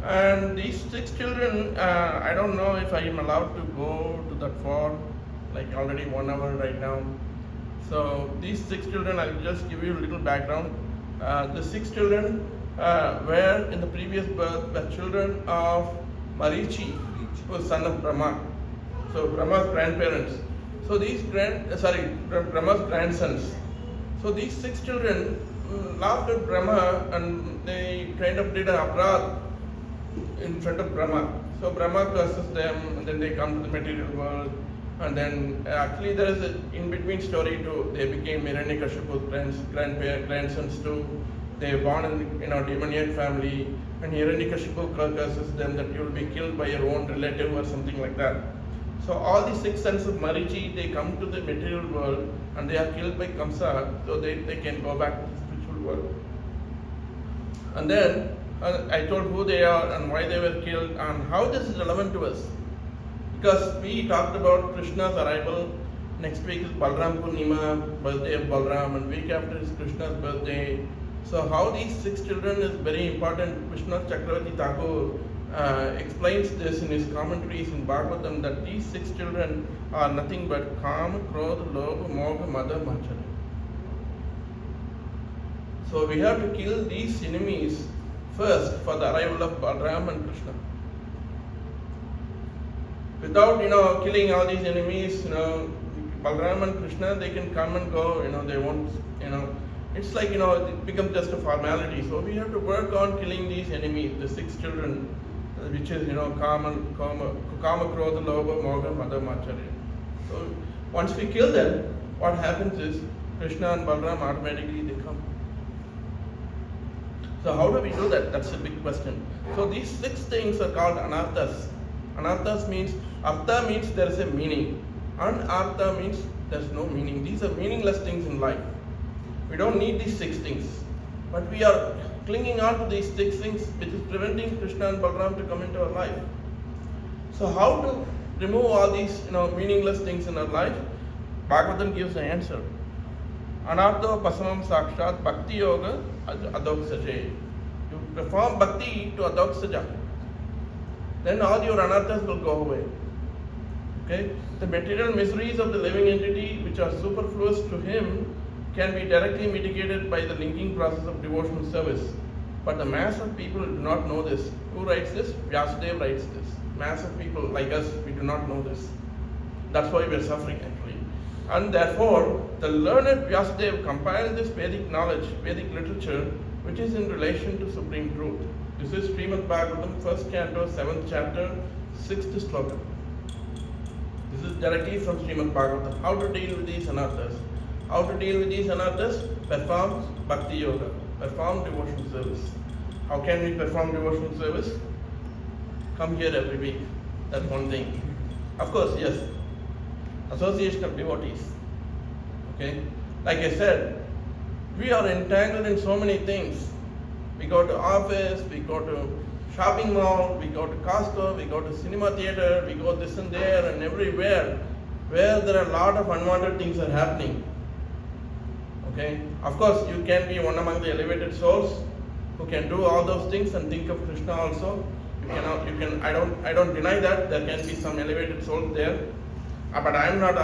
And these 6 children, I don't know if I am allowed to go to that far, like already 1 hour right now. So these 6 children, I'll just give you a little background. The 6 children were in the previous birth were children of Marichi, who was son of Brahma. So Brahma's grandparents. So these Brahma's grandsons. So these 6 children laughed at Brahma and they kind of did an aparadh in front of Brahma. So Brahma curses them and then they come to the material world. And then actually there is an in-between story too. They became Hiranyakashipu's grandsons too. They were born in demoniac family, and Hiranyakashipu curses them that you will be killed by your own relative or something like that. So all the 6 sons of Marichi, they come to the material world and they are killed by Kamsa, so they can go back to the spiritual world. And then I told who they are and why they were killed and how this is relevant to us. Because we talked about Krishna's arrival. Next week is Balram Purnima, birthday of Balram, and week after is Krishna's birthday. So how these 6 children is very important. Vishnu Chakravarti Thakur explains this in his commentaries in Bhagavatam, that these 6 children are nothing but Kama, Krodha, Lobha, Moha, Mada, Machara. So we have to kill these enemies first for the arrival of Balram and Krishna. Without killing all these enemies, Balram and Krishna, they can come and go, they won't, it's like, it becomes just a formality. So we have to work on killing these enemies, the 6 children, which is, Kama, Krodha, Lobha, Moha, Mada, Machara. So once we kill them, what happens is Krishna and Balram automatically they come. So how do we do that? That's a big question. So these 6 things are called anarthas. Anarthas means, artha means there is a meaning. Anartha means there's no meaning. These are meaningless things in life. We don't need these 6 things. But we are clinging on to these 6 things, which is preventing Krishna and Balram to come into our life. So how to remove all these meaningless things in our life? Bhagavatam gives the answer. Anartho pasamam sakshat bhakti yoga adoksaje. You perform bhakti to adoksaja. Then all your anarthas will go away. Okay? The material miseries of the living entity, which are superfluous to him, can be directly mitigated by the linking process of devotional service. But the mass of people do not know this. Who writes this? Vyasadeva writes this. Mass of people like us, we do not know this. That's why we are suffering actually. And therefore, the learned Vyasadeva compiled this Vedic knowledge, Vedic literature, which is in relation to supreme truth. This is Srimad Bhagavatam, 1st canto, 7th chapter, 6th sloka. This is directly from Srimad Bhagavatam. How to deal with these anarthas? How to deal with these anarthas? Perform bhakti yoga. Perform devotional service. How can we perform devotional service? Come here every week. That's one thing. Of course, yes. Association of devotees. Okay? Like I said, we are entangled in so many things. We go to office, we go to shopping mall, we go to Costco, we go to cinema theater, we go this and there and everywhere where there are a lot of unwanted things are happening. Okay? Of course, you can be one among the elevated souls who can do all those things and think of Krishna also. I don't deny that there can be some elevated souls there, but I am not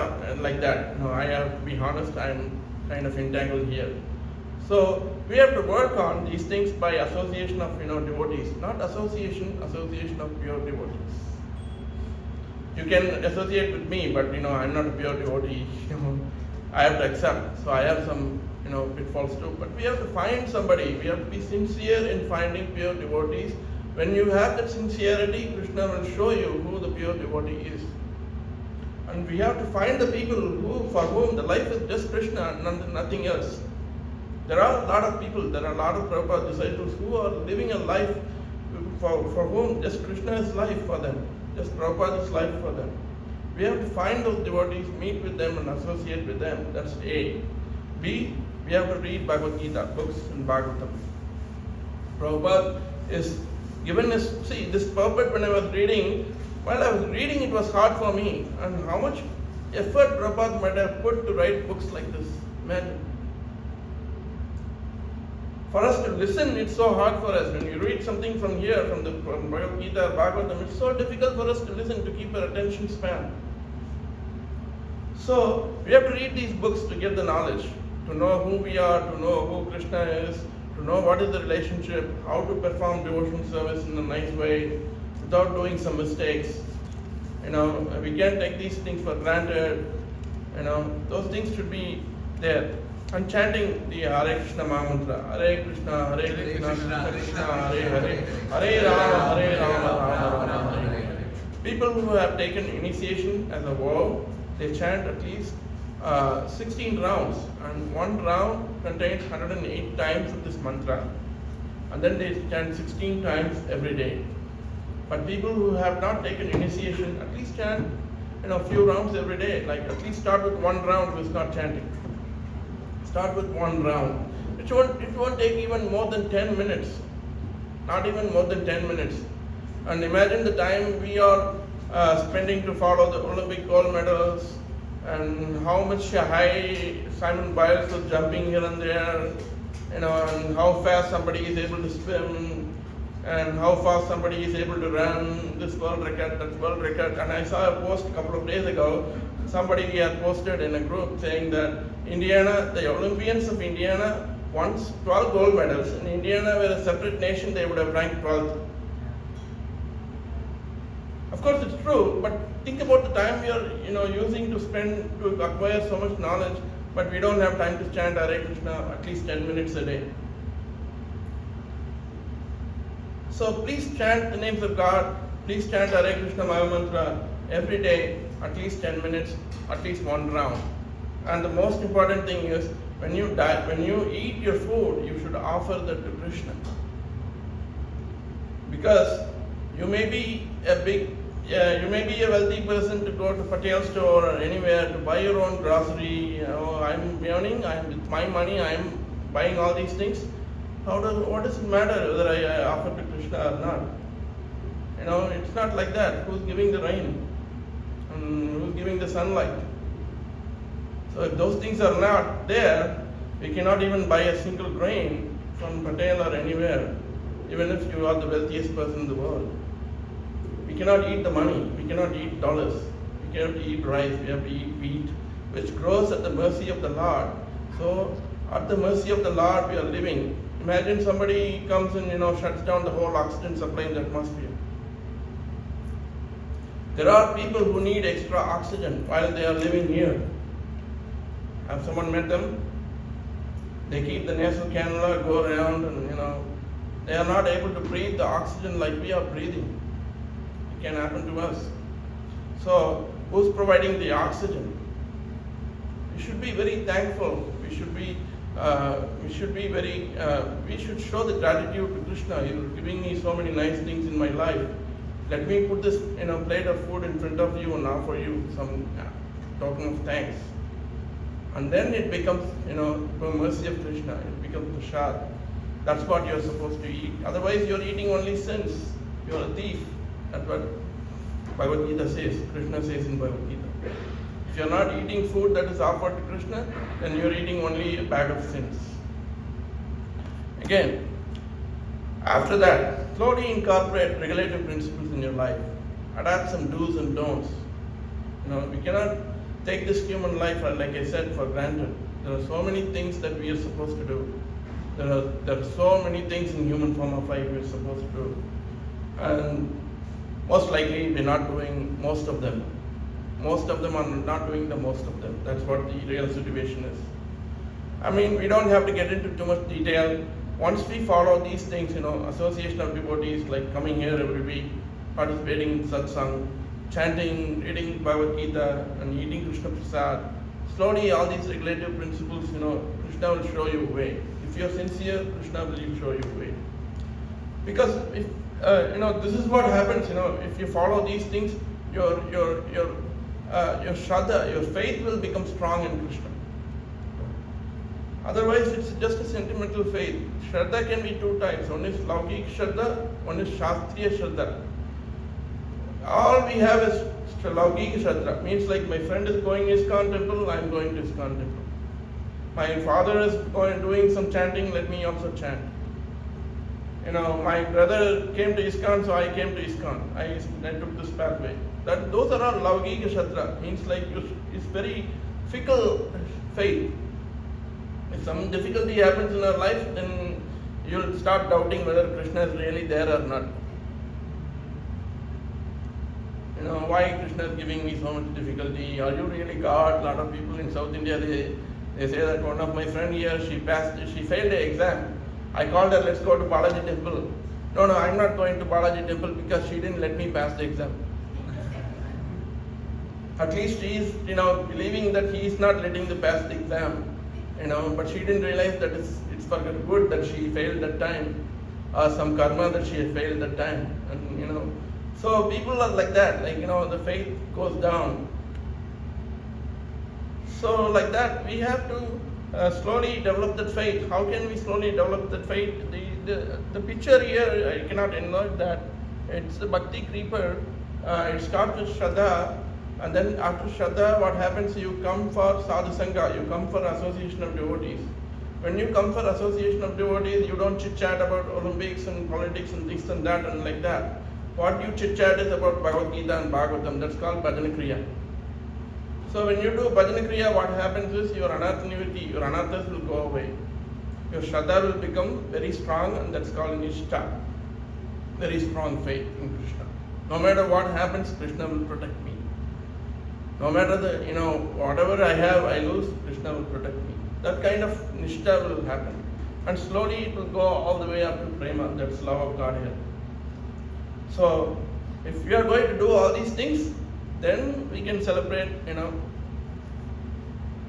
like that. No, I have to be honest. I am kind of entangled here. So we have to work on these things by association of devotees, not association of pure devotees. You can associate with me, but I'm not a pure devotee. I have to accept. So I have some pitfalls too. But we have to find somebody. We have to be sincere in finding pure devotees. When you have that sincerity, Krishna will show you who the pure devotee is. And we have to find the people for whom the life is just Krishna and nothing else. There are a lot of people, there are a lot of Prabhupada disciples who are living a life for whom just Krishna is life for them. Just Prabhupada is life for them. We have to find those devotees, meet with them and associate with them. That's A. We have to read Bhagavad Gita, books in Bhagavatam. Prabhupada is given us, see, this purport when I was reading, while I was reading it was hard for me. And how much effort Prabhupada might have put to write books like this. Imagine. For us to listen, it's so hard for us. When you read something from here, from Bhagavad Gita or Bhagavatam, it's so difficult for us to listen, to keep our attention span. So, we have to read these books to get the knowledge, to know who we are, to know who Krishna is, to know what is the relationship, how to perform devotional service in a nice way, without doing some mistakes. We can't take these things for granted. Those things should be there. And chanting the Hare Krishna Mahamantra, Hare Krishna, Hare Krishna, Krishna Krishna, Hare Hare, Hare Rama, Hare Rama, Rama Rama, Hare Hare. People who have taken initiation as a vow, they chant at least 16 rounds, and one round contains 108 times of this mantra, and then they chant 16 times every day. But people who have not taken initiation, at least chant a few rounds every day. Like at least start with one round who is not chanting. Start with one round. It won't take even more than 10 minutes. Not even more than 10 minutes. And imagine the time we are spending to follow the Olympic gold medals, and how much high Simon Biles was jumping here and there, and how fast somebody is able to swim, and how fast somebody is able to run, this world record, that world record. And I saw a post a couple of days ago, somebody had posted in a group saying that Indiana, the Olympians of Indiana won 12 gold medals. In Indiana, were a separate nation, they would have ranked 12th. Of course, it's true, but think about the time we are, using to spend to acquire so much knowledge, but we don't have time to chant Hare Krishna at least 10 minutes a day. So please chant the names of God. Please chant Hare Krishna Mahamantra every day, at least 10 minutes, at least one round. And the most important thing is, when you eat your food, you should offer that to Krishna. Because you may be a wealthy person to go to Patel store or anywhere to buy your own grocery. I'm earning, with my money, I'm buying all these things. What does it matter whether I offer to Krishna or not? It's not like that. Who's giving the rain? And who's giving the sunlight? So if those things are not there, we cannot even buy a single grain from Patel or anywhere, even if you are the wealthiest person in the world. We cannot eat the money. We cannot eat dollars. We cannot eat rice. We have to eat wheat, which grows at the mercy of the Lord. So at the mercy of the Lord we are living. Imagine somebody comes and shuts down the whole oxygen supply in the atmosphere. There are people who need extra oxygen while they are living here. Have someone met them? They keep the nasal cannula, go around, and they are not able to breathe the oxygen like we are breathing. It can happen to us. So who's providing the oxygen? We should be very thankful. We should show the gratitude to Krishna. You're giving me so many nice things in my life. Let me put this plate of food in front of you and offer you some token of thanks. And then it becomes, the mercy of Krishna. It becomes prasad. That's what you're supposed to eat. Otherwise, you're eating only sins. You're a thief. That's what Bhagavad Gita says. Krishna says in Bhagavad Gita. If you're not eating food that is offered to Krishna, then you're eating only a bag of sins. Again, after that, slowly incorporate regulative principles in your life. Adapt some do's and don'ts. We cannot take this human life, like I said, for granted. There are so many things that we are supposed to do. There are so many things in human form of life we are supposed to do. And most likely we're not doing most of them. Most of them are not doing the most of them. That's what the real situation is. We don't have to get into too much detail. Once we follow these things, association of devotees, like coming here every week, participating in satsang, chanting, reading Bhagavad Gita, and eating Krishna Prasad, slowly all these regulative principles, Krishna will show you a way. If you're sincere, Krishna will show you a way. Because if this is what happens. If you follow these things, your shraddha, your faith will become strong in Krishna. Otherwise, it's just a sentimental faith. Shraddha can be two types. One is Laukik Shraddha, one is Shastriya Shraddha. All we have is Laukik Shraddha. Means like my friend is going ISKCON temple, I am going to ISKCON temple. My father is doing some chanting, let me also chant. My brother came to ISKCON, so I came to ISKCON. I took this pathway. Those are all Laukika Shraddha. Means like it's very fickle faith. If some difficulty happens in our life, then you'll start doubting whether Krishna is really there or not. Why Krishna is giving me so much difficulty? Are you really God? A lot of people in South India, they say that one of my friend here, she failed the exam. I called her, let's go to Balaji temple. No, I'm not going to Balaji temple because she didn't let me pass the exam. At least she is, believing that he is not letting me pass the exam. But she didn't realize that it's for good that she failed that time, or some karma that she had failed that time. And so people are like that, the faith goes down. So like that, we have to slowly develop that faith. How can we slowly develop that faith? The picture here, I cannot enlarge that. It's the Bhakti creeper. It starts with Shraddha, and then after Shraddha, what happens? You come for Sadhu Sangha, you come for association of devotees. When you come for association of devotees, you don't chit-chat about Olympics and politics and this and that and like that. What you chit-chat is about Bhagavad Gita and Bhagavatam. That's called Bhajana Kriya. So when you do Bhajana Kriya, what happens is your anarthaniviti, your anarthas will go away. Your Shraddha will become very strong, and that's called Nishtha. Very strong faith in Krishna. No matter what happens, Krishna will protect me. No matter whatever I have, I lose, Krishna will protect me. That kind of Nishtha will happen. And slowly it will go all the way up to Prema, that's love of God here. So, if we are going to do all these things, then we can celebrate,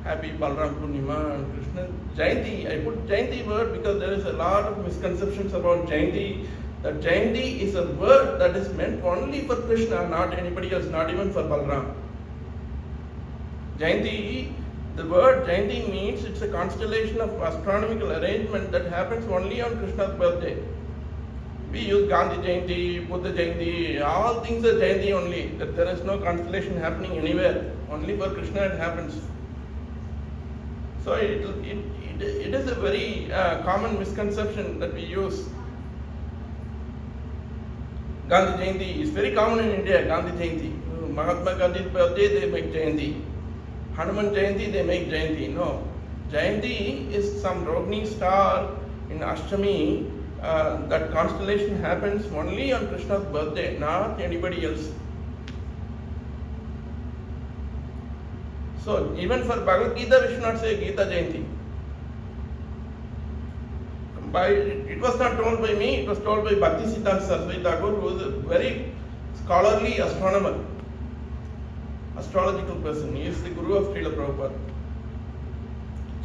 happy Balram Purnima and Krishna Jayanti. I put Jayanti word because there is a lot of misconceptions about Jayanti. That Jayanti is a word that is meant only for Krishna, not anybody else, not even for Balram. Jayanti, the word Jayanti means it's a constellation of astronomical arrangement that happens only on Krishna's birthday. We use Gandhi Jayanti, Buddha Jayanti, all things are Jayanti only, that there is no constellation happening anywhere. Only for Krishna it happens. So it is a very common misconception that we use. Gandhi Jayanti is very common in India, Gandhi Jayanti. Mahatma Gandhi's birthday, they make Jayanti. Hanuman Jayanti, they make Jayanti. No. Jayanti is some Rohini star in Ashtami. That constellation happens only on Krishna's birthday, not anybody else. So even for Bhagavad Gita, we should not say Gita Jayanti. It was not told by me, it was told by Bhaktisiddhanta Saraswati Thakur, who is a very scholarly astronomer, astrological person. He is the guru of Srila Prabhupada.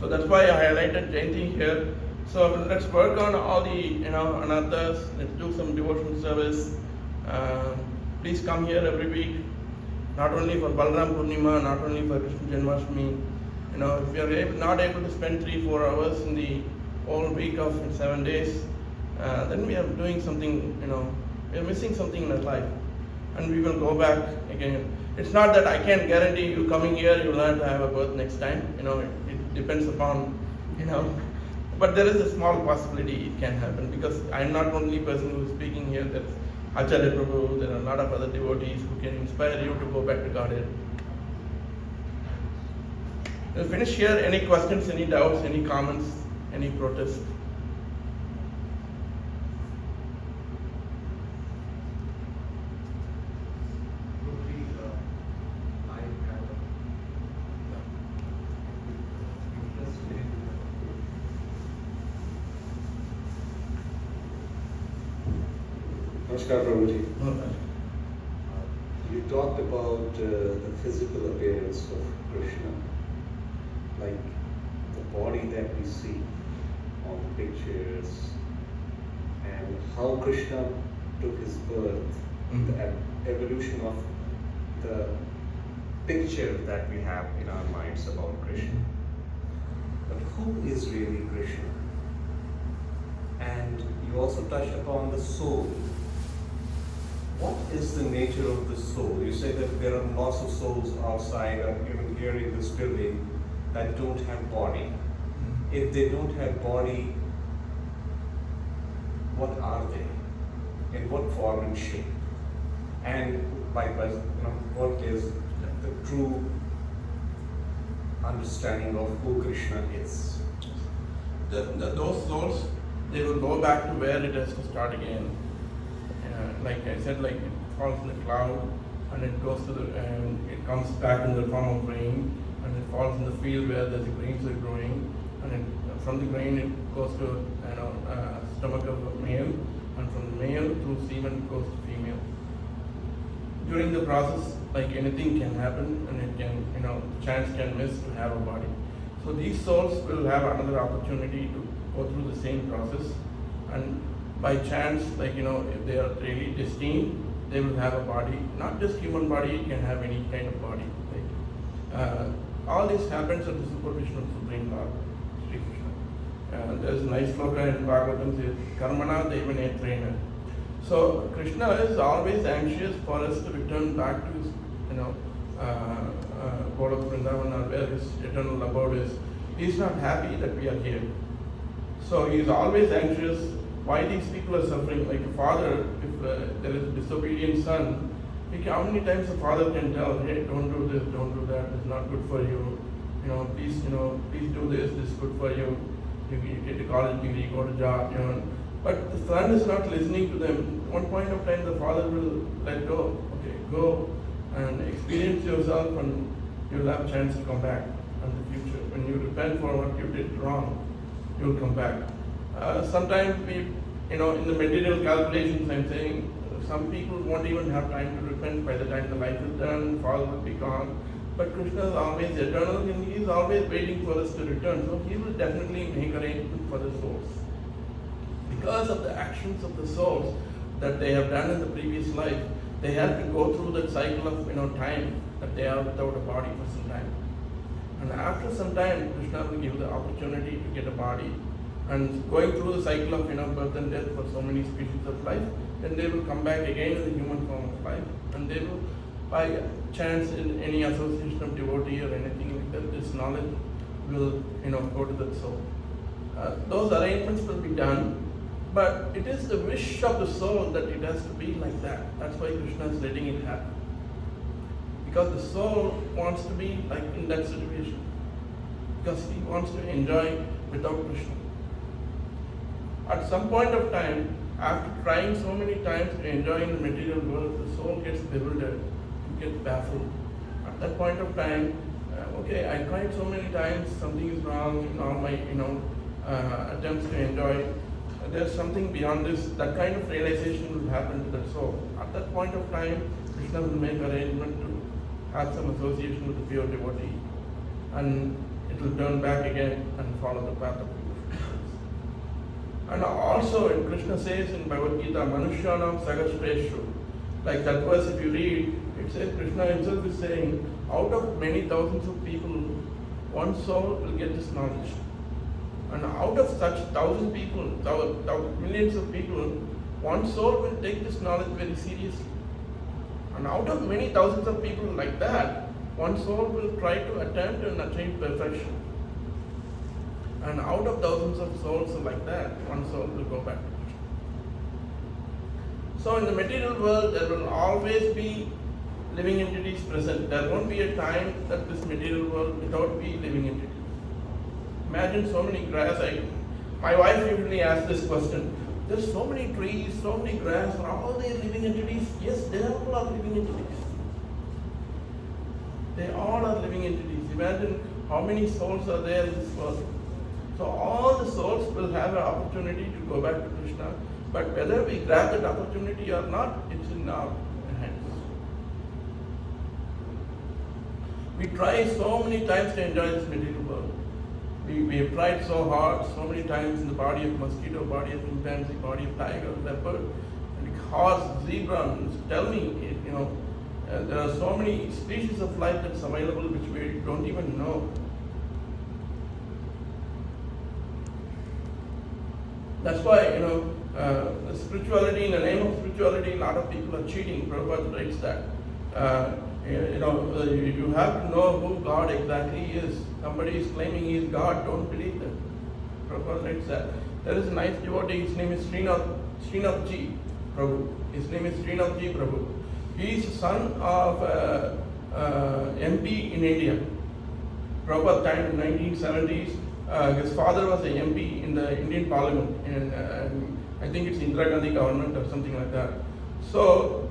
So that's why I highlighted Jayanti here. So let's work on all the anarthas. Let's do some devotional service. Please come here every week. Not only for Balram Purnima, not only for Krishna Janmashtami. If you are not able to spend 3-4 hours in the whole week of 7 days, then we are doing something. We are missing something in our life, and we will go back again. It's not that I can guarantee you coming here you will have to have a birth next time. It depends upon But there is a small possibility it can happen, because I am not the only person who is speaking here. There's Acharya Prabhu, there are a lot of other devotees who can inspire you to go back to Godhead. We'll finish here. Any questions, any doubts, any comments, any protests?
Namaskar, Prabhuji. You talked about the physical appearance of Krishna, like the body that we see on the pictures, and how Krishna took his birth, the evolution of the picture that we have in our minds about Krishna. But who is really Krishna? And you also touched upon the soul. What is the nature of the soul? You say that there are lots of souls outside, or even here in this building, that don't have body. If they don't have body, what are they? In what form and shape? And likewise, what is the true understanding of who Krishna is?
Those souls, they will go back to where it has to start again. Like I said, like it falls in the cloud and it goes to and it comes back in the form of rain, and it falls in the field where the grains are growing, and from the grain it goes to stomach of a male, and from the male through semen it goes to female. During the process, like anything can happen, and it can, chance can miss to have a body. So these souls will have another opportunity to go through the same process, and by chance, if they are really destined, they will have a body, not just human body, it can have any kind of body. All this happens at the supervision of Supreme Lord, Sri Krishna. There's a nice sloka in Bhagavatam says, Karmana Deva Netrena. So Krishna is always anxious for us to return back to his, God of Vrindavan, or where his eternal abode is. He's not happy that we are here. So he's always anxious. Why these people are suffering? Like a father, if there is a disobedient son, how many times a father can tell, hey, don't do this, don't do that, it's not good for you. Please do this is good for you. You get a college degree, go to job, But the son is not listening to them. At one point of time, the father will let go. Okay, go and experience yourself, and you'll have a chance to come back in the future. When you repent for what you did wrong, you'll come back. Sometimes we, in the material calculations, I'm saying some people won't even have time to repent. By the time the life is done, father will be gone. But Krishna is always eternal, and he is always waiting for us to return. So he will definitely make arrangements for the souls. Because of the actions of the souls that they have done in the previous life, they have to go through that cycle of time that they are without a body for some time. And after some time, Krishna will give the opportunity to get a body. And going through the cycle of birth and death for so many species of life, then they will come back again in the human form of life, and they will, by chance in any association of devotee or anything like that, this knowledge will go to that soul. Those arrangements will be done, but it is the wish of the soul that it has to be like that. That's why Krishna is letting it happen. Because the soul wants to be like in that situation. Because he wants to enjoy without Krishna. At some point of time, after trying so many times to enjoy in the material world, the soul gets bewildered, gets baffled. At that point of time, I tried so many times, something is wrong in all my attempts to enjoy. There's something beyond this. That kind of realization will happen to the soul. At that point of time, Krishna will make arrangement to have some association with the pure devotee, and it will turn back again and follow the path of purification. And also, Krishna says in Bhagavad Gita, Manushyanam Sagashreshu. Like that verse, if you read, it says Krishna himself is saying, out of many thousands of people, one soul will get this knowledge. And out of such 1,000 people, millions of people, one soul will take this knowledge very seriously. And out of many thousands of people like that, one soul will try to attempt and attain perfection. And out of thousands of souls like that, one soul will go back to Krishna. So in the material world, there will always be living entities present. There won't be a time that this material world without be living entities. Imagine so many grass. My wife usually asks this question. There's so many trees, so many grass, are all they living entities? Yes, they all are living entities. They all are living entities. Imagine how many souls are there in this world. So all the souls will have an opportunity to go back to Krishna. But whether we grab that opportunity or not, it's in our hands. We try so many times to enjoy this material world. We have tried so hard, so many times in the body of mosquito, body of chimpanzee, body of tiger, leopard, and horse, zebra. Tell me, there are so many species of life that's available which we don't even know. That's why, spirituality, in the name of spirituality, a lot of people are cheating. Prabhupada writes that. You have to know who God exactly is. Somebody is claiming he is God, don't believe them. Prabhupada writes that. There is a nice devotee, his name is Srinathji Prabhu. His name is Srinathji Prabhu. He is the son of MP in India. Prabhupada time in 1970s. His father was a MP in the Indian Parliament, and I think it's Indira Gandhi government or something like that. So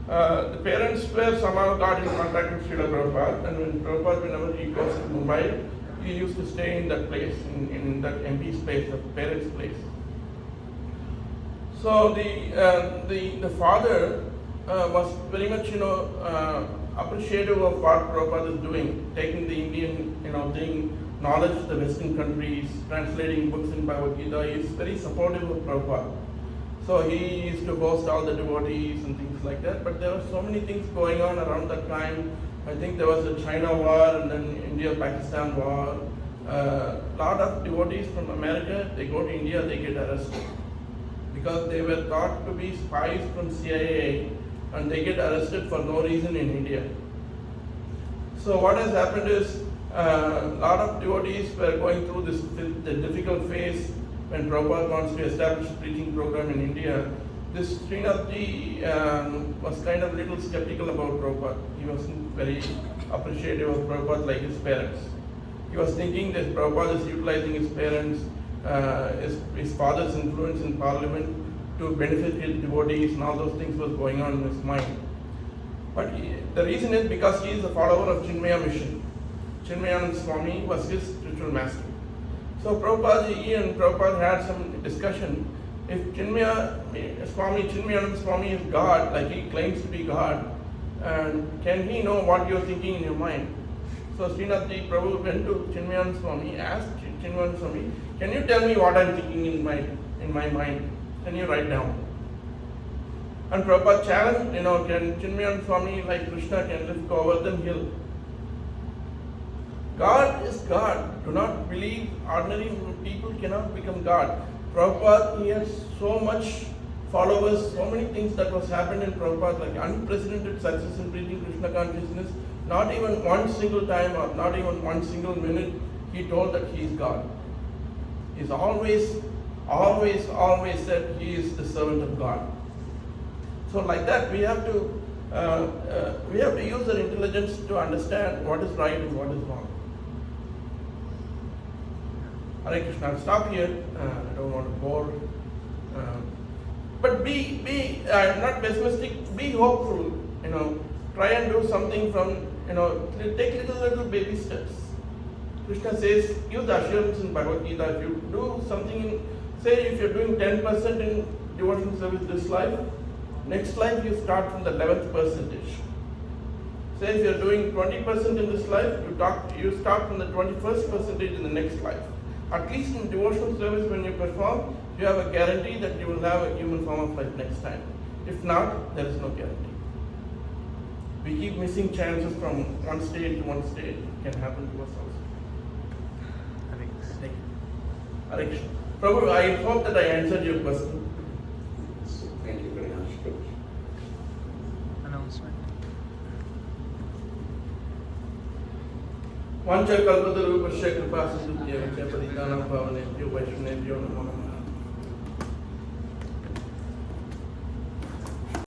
the parents were somehow got in contact with Srila Prabhupada, and when Prabhupada, whenever he goes to Mumbai, he used to stay in that place, in that MP's place, the parents' place. So the father was very much appreciative of what Prabhupada is doing, taking the Indian doing knowledge to the Western countries, translating books in Bhagavad Gita. He is very supportive of Prabhupada. So he used to host all the devotees and things like that. But there were so many things going on around that time. I think there was the China war and then India-Pakistan war. A lot of devotees from America, they go to India, they get arrested. Because they were thought to be spies from CIA, and they get arrested for no reason in India. So what has happened is, a lot of devotees were going through the difficult phase when Prabhupada wants to establish a preaching program in India. This Srinathji was kind of a little skeptical about Prabhupada. He wasn't very appreciative of Prabhupada like his parents. He was thinking that Prabhupada is utilizing his parents, his father's influence in Parliament to benefit his devotees, and all those things was going on in his mind. But the reason is because he is a follower of Chinmaya mission. Chinmayananda Swami was his spiritual master. So he and Prabhupada had some discussion. If Chinmayananda Swami is God, like he claims to be God, and can he know what you're thinking in your mind? So Srinathji Prabhu went to Chinmayananda Swami, asked Chinmayananda Swami, can you tell me what I'm thinking in my mind? Can you write down? And Prabhupada challenged, can Chinmayananda Swami, like Krishna, can lift Govardhan hill? God is God. Do not believe ordinary people cannot become God. Prabhupada, he has so much followers, so many things that was happened in Prabhupada, like unprecedented success in preaching Krishna consciousness. Not even one single time or not even one single minute he told that he is God. He's always said he is the servant of God. So like that, we have to use our intelligence to understand what is right and what is wrong. Hare Krishna, I'll stop here. I don't want to bore. But be not pessimistic, be hopeful. Try and do something from, take little baby steps. Krishna says, use the assurance in Bhagavad Gita. If you do something, say if you're doing 10% in devotional service this life, next life you start from the 11th percentage. Say if you're doing 20% in this life, you start from the 21st percentage in the next life. At least in devotional service when you perform, you have a guarantee that you will have a human form of life next time. If not, there is no guarantee. We keep missing chances from one state to one state. It can happen to us also. Thank you. Hare Krishna. Prabhu, I hope that I answered your question.
So, thank you very much, Prabhu.
Announcement.
Vancha kalpatarupasya kripa sindhubhya vacha paritana bhavanebhyo vaishnebhyo namo namaha.